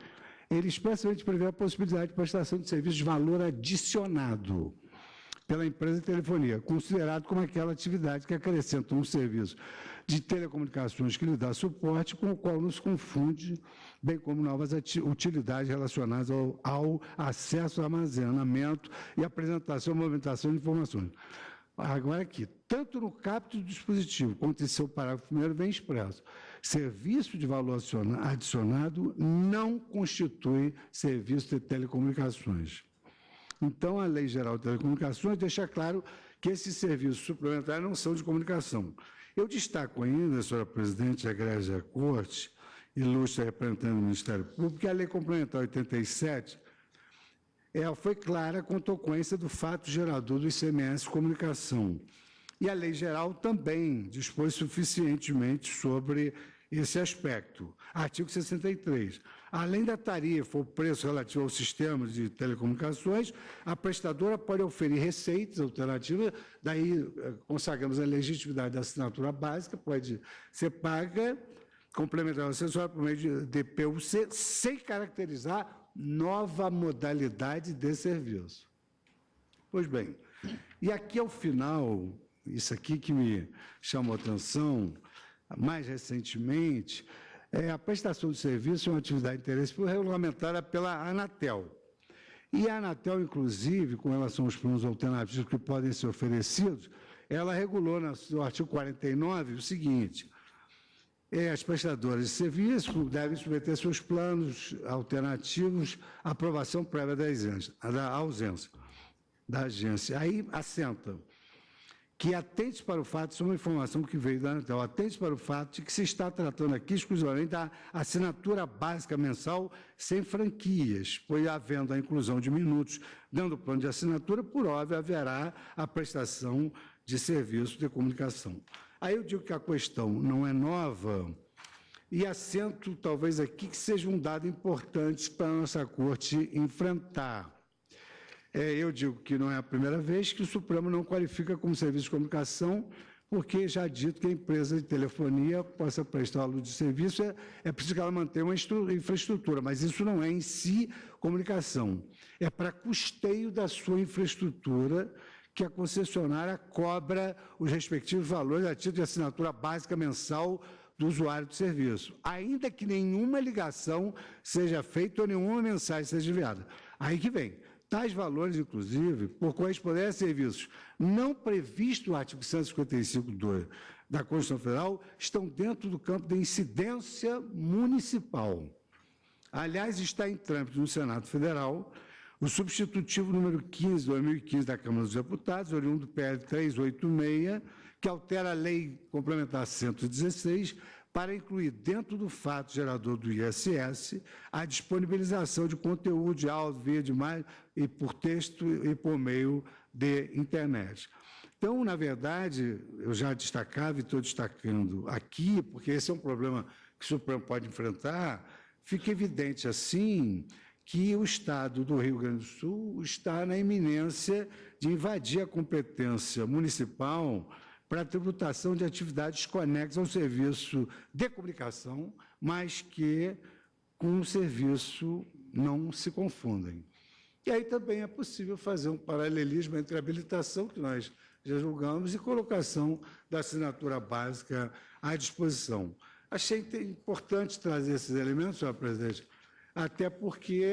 ele expressamente prevê a possibilidade de prestação de serviço de valor adicionado pela empresa de telefonia, considerado como aquela atividade que acrescenta um serviço de telecomunicações que lhe dá suporte, com o qual não se confunde, bem como novas utilidades relacionadas ao acesso, armazenamento e apresentação e movimentação de informações. Agora aqui, tanto no caput do dispositivo quanto em seu parágrafo primeiro vem expresso, serviço de valor adicionado não constitui serviço de telecomunicações. Então, a Lei Geral de Telecomunicações deixa claro que esses serviços suplementares não são de comunicação. Eu destaco ainda, senhora presidente, egrégia Corte, ilustre representante do Ministério Público, que a Lei Complementar 87 foi clara quanto à ocorrência do fato gerador do ICMS Comunicação. E a Lei Geral também dispôs suficientemente sobre esse aspecto. Artigo 63. Além da tarifa ou preço relativo ao sistema de telecomunicações, a prestadora pode oferir receitas alternativas, daí consagramos a legitimidade da assinatura básica, pode ser paga, complementar ou acessória por meio de DPUC, sem caracterizar nova modalidade de serviço. Pois bem, e aqui ao final, isso aqui que me chamou a atenção, mais recentemente, a prestação de serviço é uma atividade de interesse regulamentada pela Anatel. E a Anatel, inclusive, com relação aos planos alternativos que podem ser oferecidos, ela regulou no artigo 49 o seguinte: as prestadoras de serviço devem submeter seus planos alternativos à aprovação prévia da agência. Aí assenta que atente para o fato, isso é uma informação que veio da Anatel, atente para o fato de que se está tratando aqui exclusivamente da assinatura básica mensal sem franquias, pois havendo a inclusão de minutos dentro do plano de assinatura, por óbvio, haverá a prestação de serviço de comunicação. Aí eu digo que a questão não é nova e assento talvez aqui que seja um dado importante para a nossa Corte enfrentar. Eu digo que não é a primeira vez que o Supremo não qualifica como serviço de comunicação, porque já dito que a empresa de telefonia possa prestar aluno de serviço, é preciso que ela mantenha uma infraestrutura, mas isso não é em si comunicação. É para custeio da sua infraestrutura que a concessionária cobra os respectivos valores a título de assinatura básica mensal do usuário do serviço, ainda que nenhuma ligação seja feita ou nenhuma mensagem seja enviada. Aí que vem. Tais valores, inclusive, por corresponder a serviços não previstos no artigo 155(2) da Constituição Federal, estão dentro do campo da incidência municipal. Aliás, está em trâmite no Senado Federal o substitutivo número 15, 2015, da Câmara dos Deputados, oriundo do PL 386, que altera a Lei Complementar 116, para incluir dentro do fato gerador do ISS a disponibilização de conteúdo de áudio, vídeo, e por texto e por meio de internet. Então, na verdade, eu já destacava e estou destacando aqui, porque esse é um problema que o Supremo pode enfrentar, fica evidente assim que o Estado do Rio Grande do Sul está na iminência de invadir a competência municipal para a tributação de atividades conexas ao serviço de comunicação, mas que com o serviço não se confundem. E aí também é possível fazer um paralelismo entre a habilitação, que nós já julgamos, e colocação da assinatura básica à disposição. Achei importante trazer esses elementos, senhora presidente, até porque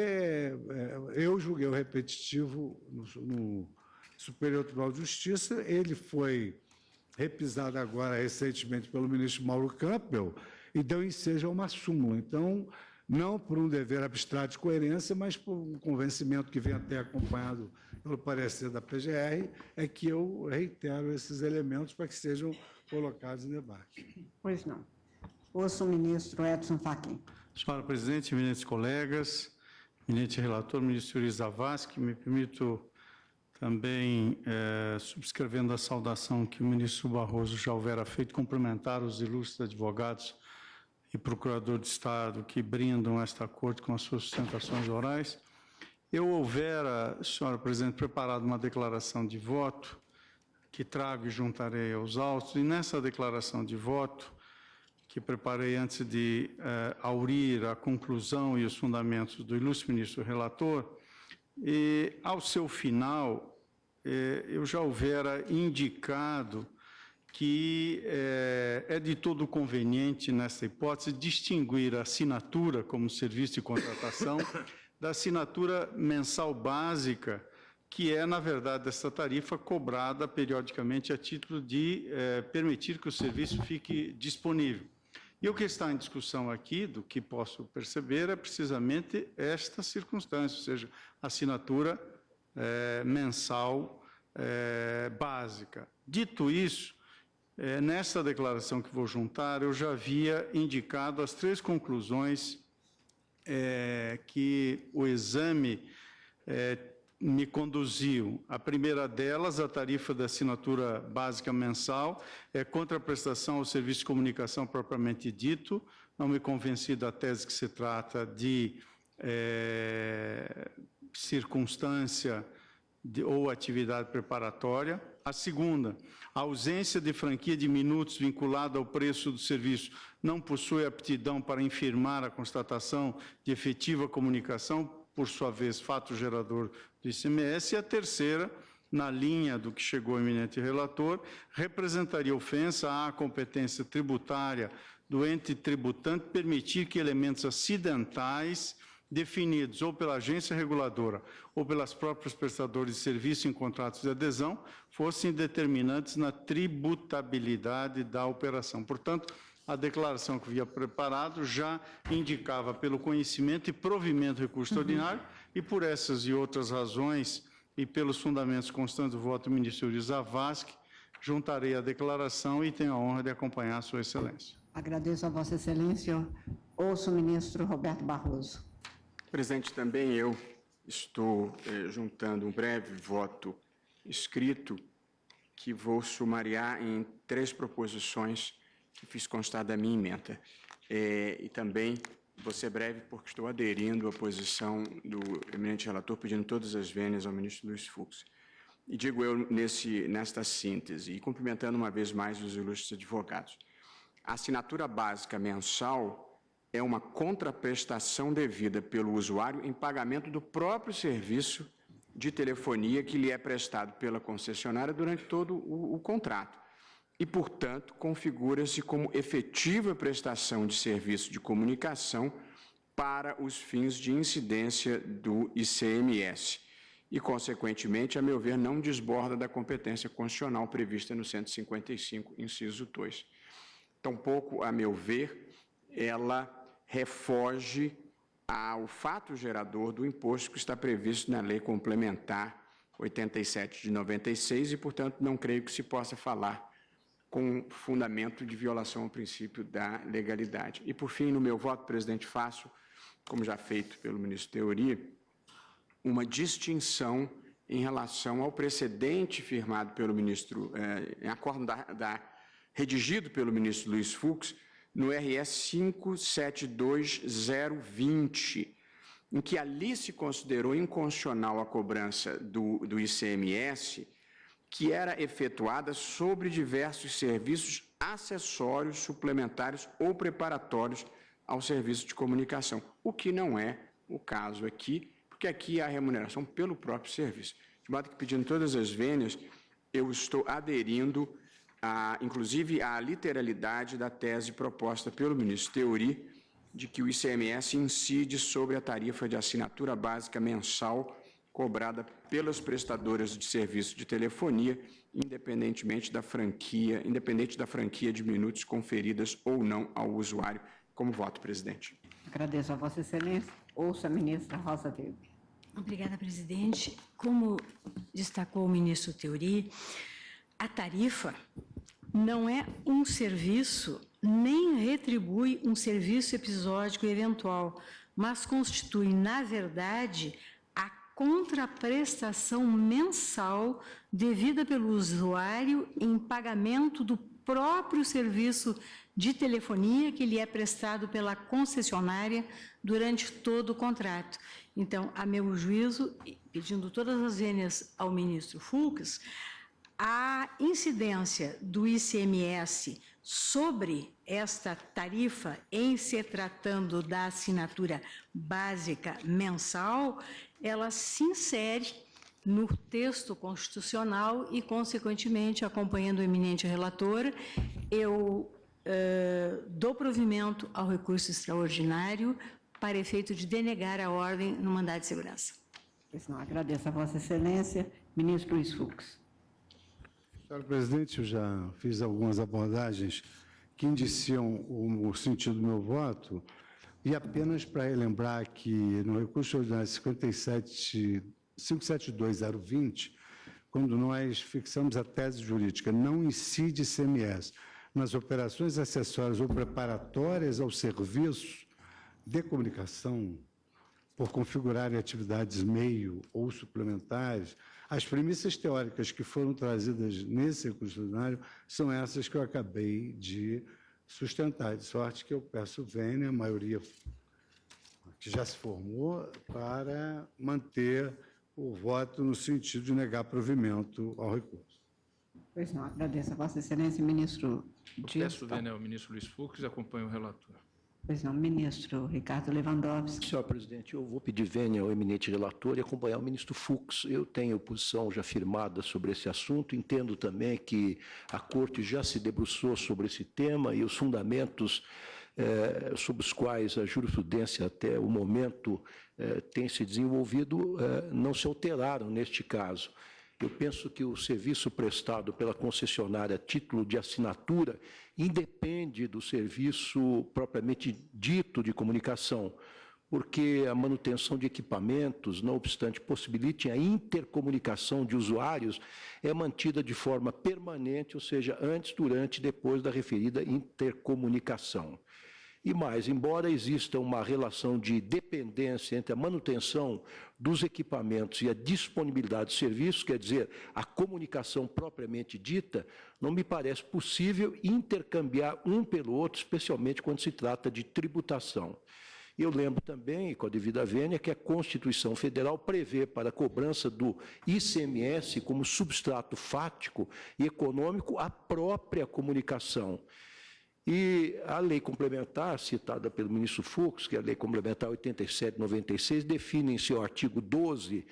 eu julguei o repetitivo no Superior Tribunal de Justiça, ele foi repisado agora recentemente pelo ministro Mauro Campbell e deu ensejo a uma súmula. Então, não por um dever abstrato de coerência, mas por um convencimento que vem até acompanhado pelo parecer da PGR, é que eu reitero esses elementos para que sejam colocados em debate. Pois não. Ouço o ministro Edson Fachin. Senhora presidente, eminentes colegas, eminente relator, ministro Yuri Zavascki, me permito também, subscrevendo a saudação que o ministro Barroso já houvera feito, cumprimentar os ilustres advogados e procurador de Estado que brindam esta corte com as suas sustentações orais eu houvera, senhora presidente, preparado uma declaração de voto, que trago e juntarei aos autos, e nessa declaração de voto, que preparei antes de aurir a conclusão e os fundamentos do ilustre ministro relator, e ao seu final, eu já houvera indicado que é de todo conveniente, nessa hipótese, distinguir a assinatura como serviço de contratação da assinatura mensal básica, que é, na verdade, essa tarifa cobrada periodicamente a título de permitir que o serviço fique disponível. E o que está em discussão aqui, do que posso perceber, é precisamente esta circunstância, ou seja, assinatura mensal básica. Dito isso, nesta declaração que vou juntar, eu já havia indicado as 3 conclusões que o exame me conduziu. A primeira delas, a tarifa da assinatura básica mensal, é contraprestação ao serviço de comunicação propriamente dito. Não me convenci da tese que se trata de circunstância ou atividade preparatória. A segunda, a ausência de franquia de minutos vinculada ao preço do serviço não possui aptidão para infirmar a constatação de efetiva comunicação, por sua vez, fato gerador do ICMS. E a terceira, na linha do que chegou o eminente relator, representaria ofensa à competência tributária do ente tributante permitir que elementos acidentais definidos ou pela agência reguladora ou pelas próprias prestadoras de serviço em contratos de adesão fossem determinantes na tributabilidade da operação. Portanto, a declaração que havia preparado já indicava pelo conhecimento e provimento do recurso ordinário, e por essas e outras razões e pelos fundamentos constantes do voto do ministro Euri Zavascki, juntarei a declaração e tenho a honra de acompanhar a sua excelência. Agradeço a Vossa Excelência. Ouço o ministro Roberto Barroso. Presidente, também eu estou juntando um breve voto escrito que vou sumariar em 3 proposições que fiz constar da minha emenda. E também vou ser breve porque estou aderindo à posição do eminente relator, pedindo todas as vênias ao ministro Luiz Fux. E digo eu nesta síntese, e cumprimentando uma vez mais os ilustres advogados. A assinatura básica mensal é uma contraprestação devida pelo usuário em pagamento do próprio serviço de telefonia que lhe é prestado pela concessionária durante todo o contrato. E, portanto, configura-se como efetiva prestação de serviço de comunicação para os fins de incidência do ICMS. E, consequentemente, a meu ver, não desborda da competência constitucional prevista no 155, inciso 2. Tampouco, a meu ver, ela refoge ao fato gerador do imposto que está previsto na Lei Complementar 87 de 96 e, portanto, não creio que se possa falar com fundamento de violação ao princípio da legalidade. E, por fim, no meu voto, presidente, faço, como já feito pelo ministro Euri, uma distinção em relação ao precedente firmado pelo ministro, em acordo redigido pelo ministro Luiz Fux, no RS 572020, em que ali se considerou inconstitucional a cobrança do ICMS, que era efetuada sobre diversos serviços acessórios, suplementares ou preparatórios ao serviço de comunicação, o que não é o caso aqui, porque aqui há remuneração pelo próprio serviço. De modo que, pedindo todas as vênias, eu estou aderindo, inclusive, à literalidade da tese proposta pelo ministro Euri, de que o ICMS incide sobre a tarifa de assinatura básica mensal cobrada pelas prestadoras de serviço de telefonia, independente da franquia de minutos conferidas ou não ao usuário. Como voto, presidente. Agradeço a Vossa Excelência. Ouço a ministra Rosa Weber. Obrigada, presidente. Como destacou o ministro Euri, a tarifa não é um serviço, nem retribui um serviço episódico eventual, mas constitui, na verdade, a contraprestação mensal devida pelo usuário em pagamento do próprio serviço de telefonia que lhe é prestado pela concessionária durante todo o contrato. Então, a meu juízo, pedindo todas as vênias ao ministro Fux, a incidência do ICMS sobre esta tarifa, em se tratando da assinatura básica mensal, ela se insere no texto constitucional e, consequentemente, acompanhando o eminente relator, eu dou provimento ao recurso extraordinário para efeito de denegar a ordem no mandado de segurança. Pois não, agradeço a Vossa Excelência. Ministro Luiz Fux. Senhora presidente, eu já fiz algumas abordagens que indiciam o sentido do meu voto, e apenas para relembrar que no recurso ordinário 572.020, quando nós fixamos a tese jurídica, não incide ICMS nas operações acessórias ou preparatórias ao serviço de comunicação, por configurarem atividades meio ou suplementares, as premissas teóricas que foram trazidas nesse recurso ordinário são essas que eu acabei de sustentar, de sorte que eu peço vênia, a maioria que já se formou, para manter o voto no sentido de negar provimento ao recurso. Pois não, agradeço a Vossa Excelência, ministro Dias. Peço vênia ao ministro Luiz Fux e acompanho o relator. Pois não, ministro Ricardo Lewandowski. Senhor presidente, eu vou pedir vênia ao eminente relator e acompanhar o ministro Fux. Eu tenho posição já firmada sobre esse assunto, entendo também que a Corte já se debruçou sobre esse tema e os fundamentos sobre os quais a jurisprudência até o momento tem se desenvolvido não se alteraram neste caso. Eu penso que o serviço prestado pela concessionária a título de assinatura independe do serviço propriamente dito de comunicação, porque a manutenção de equipamentos, não obstante possibilite a intercomunicação de usuários, é mantida de forma permanente, ou seja, antes, durante e depois da referida intercomunicação. E mais, embora exista uma relação de dependência entre a manutenção dos equipamentos e a disponibilidade de serviços, quer dizer, a comunicação propriamente dita, não me parece possível intercambiar um pelo outro, especialmente quando se trata de tributação. Eu lembro também, com a devida vênia, que a Constituição Federal prevê para a cobrança do ICMS como substrato fático e econômico a própria comunicação. E a lei complementar, citada pelo ministro Fux, que é a lei complementar 87/96, define em seu artigo 12,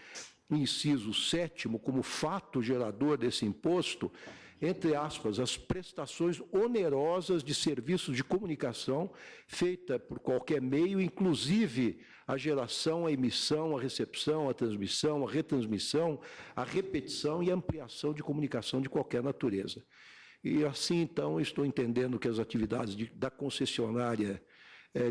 inciso 7º, como fato gerador desse imposto, entre aspas, as prestações onerosas de serviços de comunicação feita por qualquer meio, inclusive a geração, a emissão, a recepção, a transmissão, a retransmissão, a repetição e a ampliação de comunicação de qualquer natureza. E assim, então, estou entendendo que as atividades da concessionária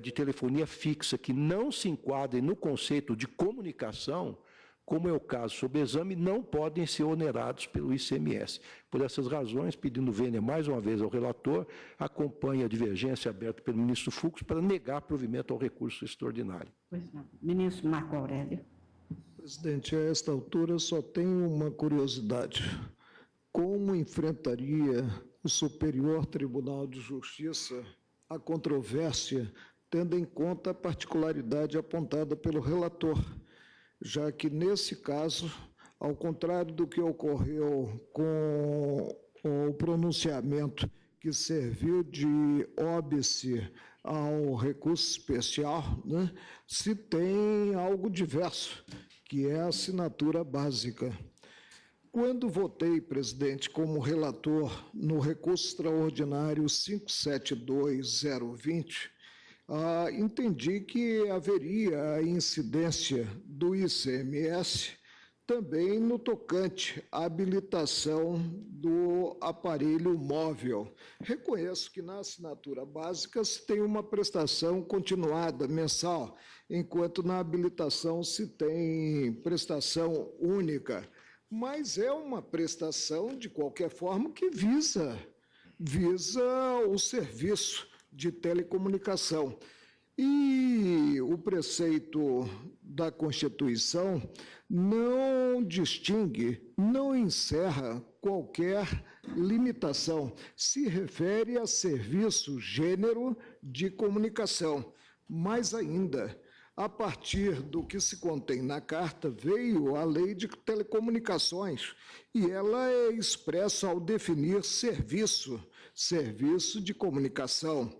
de telefonia fixa que não se enquadrem no conceito de comunicação, como é o caso sob exame, não podem ser onerados pelo ICMS. Por essas razões, pedindo vênia mais uma vez ao relator, acompanhe a divergência aberta pelo ministro Fux para negar provimento ao recurso extraordinário. Pois não. Ministro Marco Aurélio. Presidente, a esta altura só tenho uma curiosidade. Como enfrentaria o Superior Tribunal de Justiça a controvérsia, tendo em conta a particularidade apontada pelo relator, já que, nesse caso, ao contrário do que ocorreu com o pronunciamento que serviu de óbice ao recurso especial, né, se tem algo diverso, que é a assinatura básica. Quando votei, presidente, como relator no recurso extraordinário 572.020, entendi que haveria a incidência do ICMS também no tocante à habilitação do aparelho móvel. Reconheço que na assinatura básica se tem uma prestação continuada, mensal, enquanto na habilitação se tem prestação única. Mas é uma prestação, de qualquer forma, que visa o serviço de telecomunicação. E o preceito da Constituição não distingue, não encerra qualquer limitação. Se refere a serviço gênero de comunicação. Mais ainda, a partir do que se contém na carta, veio a Lei de Telecomunicações, e ela é expressa ao definir serviço de comunicação.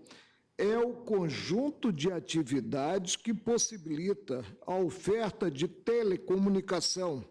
É o conjunto de atividades que possibilita a oferta de telecomunicação.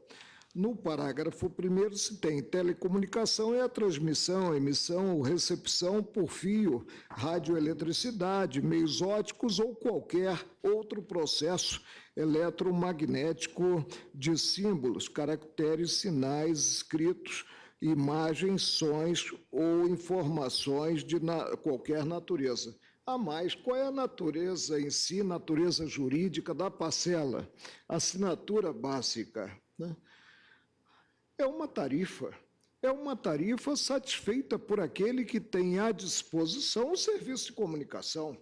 No parágrafo 1º se tem telecomunicação é a transmissão, emissão ou recepção por fio, radioeletricidade, meios óticos ou qualquer outro processo eletromagnético de símbolos, caracteres, sinais escritos, imagens, sons ou informações de qualquer natureza. A mais, qual é a natureza em si, natureza jurídica da parcela? Assinatura básica, né? É uma tarifa satisfeita por aquele que tem à disposição o serviço de comunicação,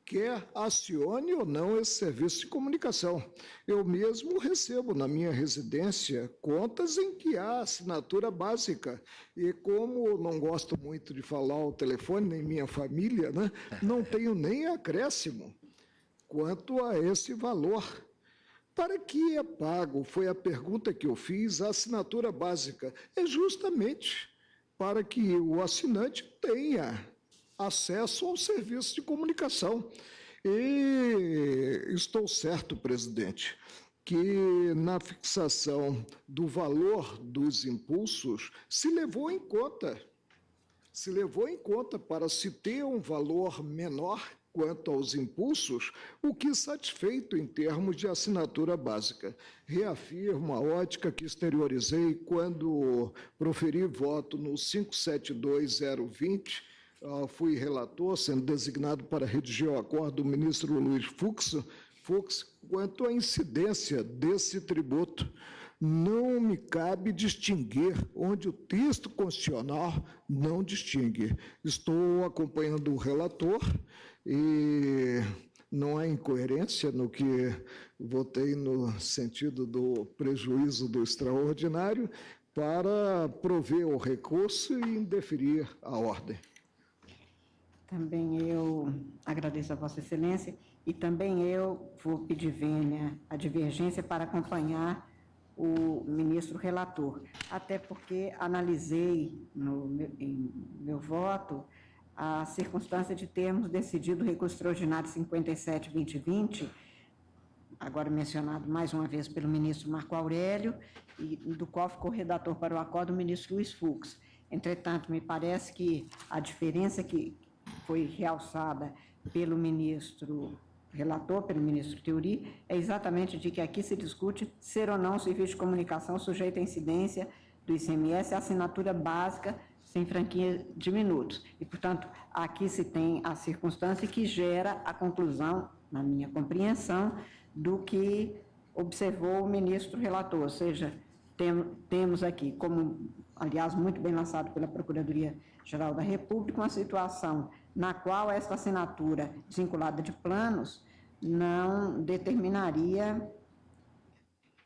quer acione ou não esse serviço de comunicação. Eu mesmo recebo na minha residência contas em que há assinatura básica, e como não gosto muito de falar ao telefone, nem minha família, né, não tenho nem acréscimo quanto a esse valor. Para que é pago? Foi a pergunta que eu fiz. A assinatura básica é justamente para que o assinante tenha acesso ao serviço de comunicação. E estou certo, presidente, que na fixação do valor dos impulsos se levou em conta para se ter um valor menor quanto aos impulsos, o que satisfeito em termos de assinatura básica. Reafirmo a ótica que exteriorizei quando proferi voto no 572020, fui relator, sendo designado para redigir o acordo do ministro Luiz Fux, quanto à incidência desse tributo. Não me cabe distinguir onde o texto constitucional não distingue. Estou acompanhando o relator e não há incoerência no que votei no sentido do prejuízo do extraordinário para prover o recurso e indeferir a ordem. Também eu agradeço a Vossa Excelência e também eu vou pedir vênia a divergência para acompanhar o ministro relator, até porque analisei em meu voto a circunstância de termos decidido o recurso extraordinário 57-2020, agora mencionado mais uma vez pelo ministro Marco Aurélio, e do qual ficou redator para o acordo o ministro Luiz Fux. Entretanto, me parece que a diferença que foi realçada pelo ministro relator, pelo ministro Theory, é exatamente de que aqui se discute ser ou não um serviço de comunicação sujeito à incidência do ICMS, a assinatura básica sem franquia de minutos. E, portanto, aqui se tem a circunstância que gera a conclusão, na minha compreensão, do que observou o ministro relator, ou seja, temos aqui, como, aliás, muito bem lançado pela Procuradoria-Geral da República, uma situação na qual esta assinatura desvinculada de planos não determinaria,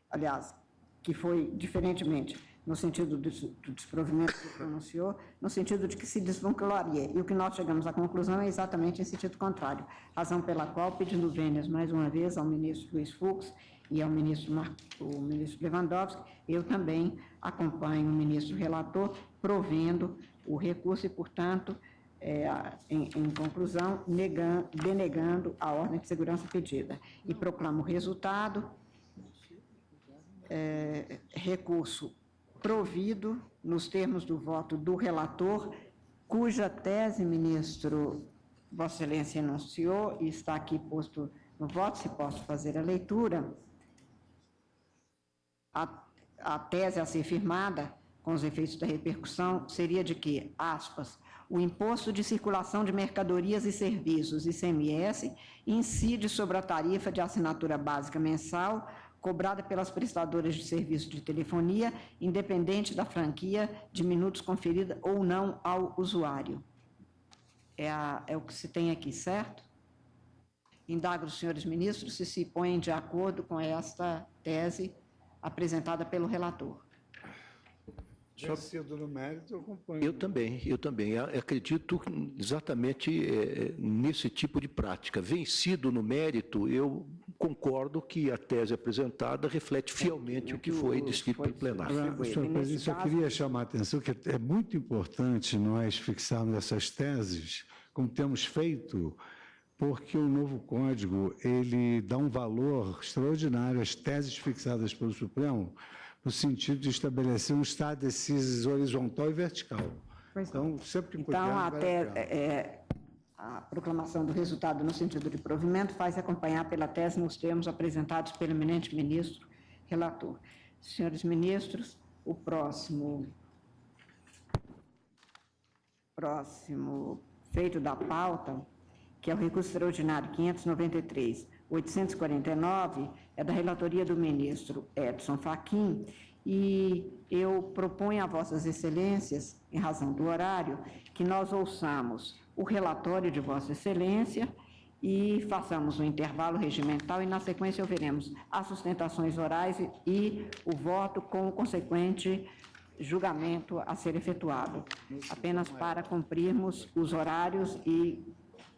aliás, que foi diferentemente no sentido do desprovimento que pronunciou, no sentido de que se desvincularia. E o que nós chegamos à conclusão é exatamente em sentido contrário, razão pela qual, pedindo vênias mais uma vez ao ministro Luiz Fux e ao ministro Lewandowski, eu também acompanho o ministro relator, provendo o recurso e, portanto, em conclusão, denegando a ordem de segurança pedida. E proclamo o resultado, recurso provido nos termos do voto do relator, cuja tese, ministro, Vossa Excelência enunciou e está aqui posto no voto, se posso fazer a leitura. A tese a ser firmada, com os efeitos da repercussão, seria de que, aspas, o imposto de circulação de mercadorias e serviços, ICMS, incide sobre a tarifa de assinatura básica mensal cobrada pelas prestadoras de serviço de telefonia, independente da franquia de minutos conferida ou não ao usuário. É o que se tem aqui, certo? Indago os senhores ministros se põem de acordo com esta tese apresentada pelo relator. Vencido no mérito, eu acompanho. Eu também. Acredito exatamente nesse tipo de prática. Vencido no mérito, eu concordo que a tese apresentada reflete fielmente o que foi descrito pelo plenário. Senhor presidente, eu queria chamar a atenção que é muito importante nós fixarmos essas teses, como temos feito, porque o novo Código ele dá um valor extraordinário às teses fixadas pelo Supremo, no sentido de estabelecer um estado de decisis horizontal e vertical. Então, sempre que puder, a proclamação do resultado no sentido de provimento faz acompanhar pela tese nos termos apresentados pelo eminente ministro relator. Senhores ministros, o próximo feito da pauta, que é o recurso extraordinário 593-849, é da relatoria do ministro Edson Fachin, e eu proponho a vossas excelências, em razão do horário, que nós ouçamos o relatório de vossa excelência e façamos um intervalo regimental e, na sequência, ouviremos as sustentações orais e o voto com o consequente julgamento a ser efetuado, apenas para cumprirmos os horários e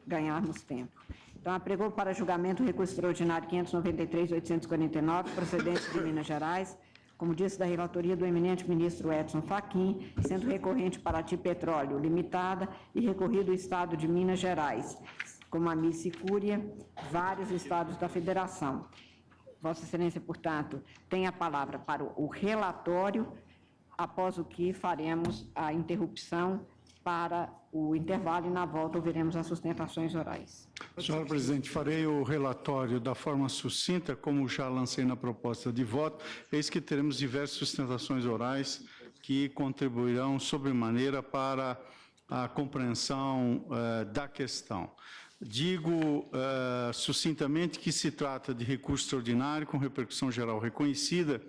ganharmos tempo. Então, apregou para julgamento o recurso extraordinário 593-849, procedente de Minas Gerais, como disse da relatoria do eminente ministro Edson Fachin, sendo recorrente Paraty Petróleo Limitada e recorrido o Estado de Minas Gerais, como a Miss Cúria, vários estados da Federação. Vossa Excelência, portanto, tem a palavra para o relatório, após o que faremos a interrupção para o intervalo e, na volta, ouviremos as sustentações orais. Senhora presidente, farei o relatório da forma sucinta, como já lancei na proposta de voto. Eis que teremos diversas sustentações orais que contribuirão sobremaneira para a compreensão da questão. Digo sucintamente que se trata de recurso extraordinário com repercussão geral reconhecida,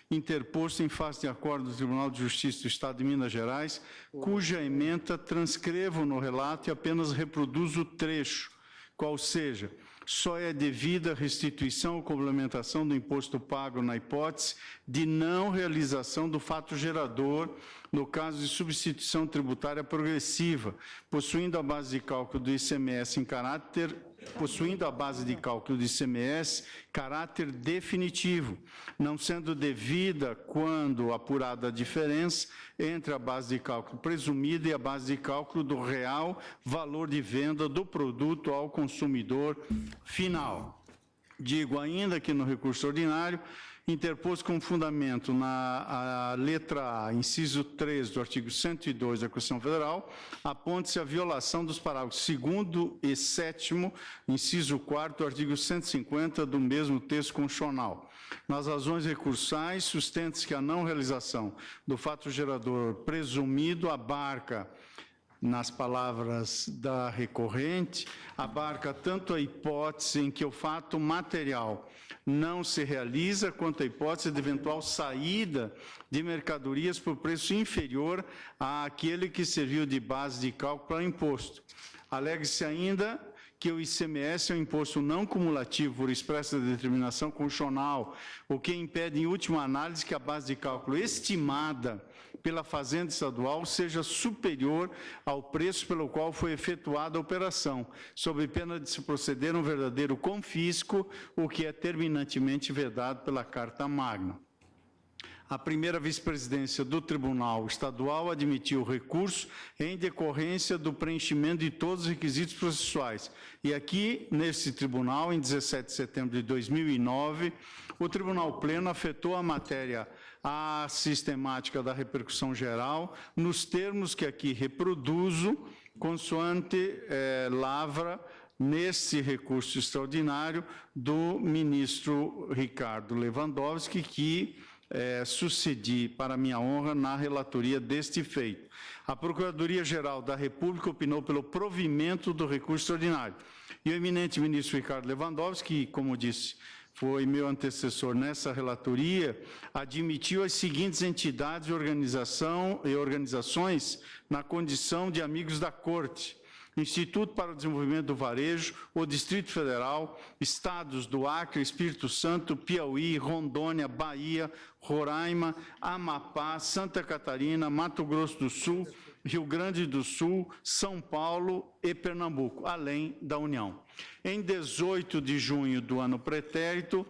interposto em face de acordo do Tribunal de Justiça do Estado de Minas Gerais, cuja ementa transcrevo no relato e apenas reproduzo o trecho, qual seja, só é devida restituição ou complementação do imposto pago na hipótese de não realização do fato gerador no caso de substituição tributária progressiva, possuindo a base de cálculo do ICMS caráter definitivo, não sendo devida quando apurada a diferença entre a base de cálculo presumida e a base de cálculo do real valor de venda do produto ao consumidor final. Digo ainda que no recurso ordinário, interposto como fundamento na letra A, inciso 3 do artigo 102 da Constituição Federal, aponte-se a violação dos parágrafos 2º e 7º, inciso 4º do artigo 150 do mesmo texto constitucional. Nas razões recursais, sustenta-se que a não realização do fato gerador presumido abarca, nas palavras da recorrente, abarca tanto a hipótese em que o fato material não se realiza, quanto a hipótese de eventual saída de mercadorias por preço inferior àquele que serviu de base de cálculo para o imposto. Alega-se ainda que o ICMS é um imposto não cumulativo por expressa determinação constitucional, o que impede, em última análise, que a base de cálculo estimada pela Fazenda Estadual seja superior ao preço pelo qual foi efetuada a operação, sob pena de se proceder um verdadeiro confisco, o que é terminantemente vedado pela Carta Magna. A primeira vice-presidência do Tribunal Estadual admitiu o recurso em decorrência do preenchimento de todos os requisitos processuais. E aqui, nesse tribunal, em 17 de setembro de 2009, o Tribunal Pleno afetou a matéria à sistemática da repercussão geral, nos termos que aqui reproduzo, consoante lavra nesse recurso extraordinário do ministro Ricardo Lewandowski, que sucedi, para minha honra, na relatoria deste feito. A Procuradoria-Geral da República opinou pelo provimento do recurso extraordinário. E o eminente ministro Ricardo Lewandowski, que, como disse, foi meu antecessor nessa relatoria, admitiu as seguintes entidades e organizações na condição de amigos da Corte, Instituto para o Desenvolvimento do Varejo, o Distrito Federal, estados do Acre, Espírito Santo, Piauí, Rondônia, Bahia, Roraima, Amapá, Santa Catarina, Mato Grosso do Sul, Rio Grande do Sul, São Paulo e Pernambuco, além da União. Em 18 de junho do ano pretérito,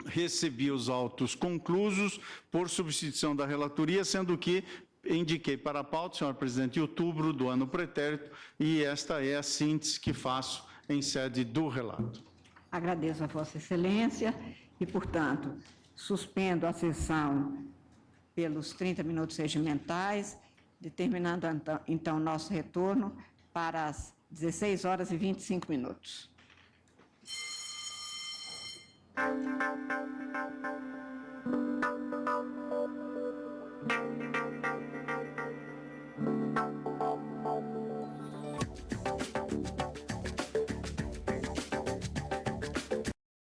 recebi os autos conclusos por substituição da relatoria, sendo que indiquei para a pauta, senhor presidente, em outubro do ano pretérito, e esta é a síntese que faço em sede do relato. Agradeço a Vossa Excelência e, portanto, suspendo a sessão pelos 30 minutos regimentais, determinando então nosso retorno para as 16 horas e 25 minutos.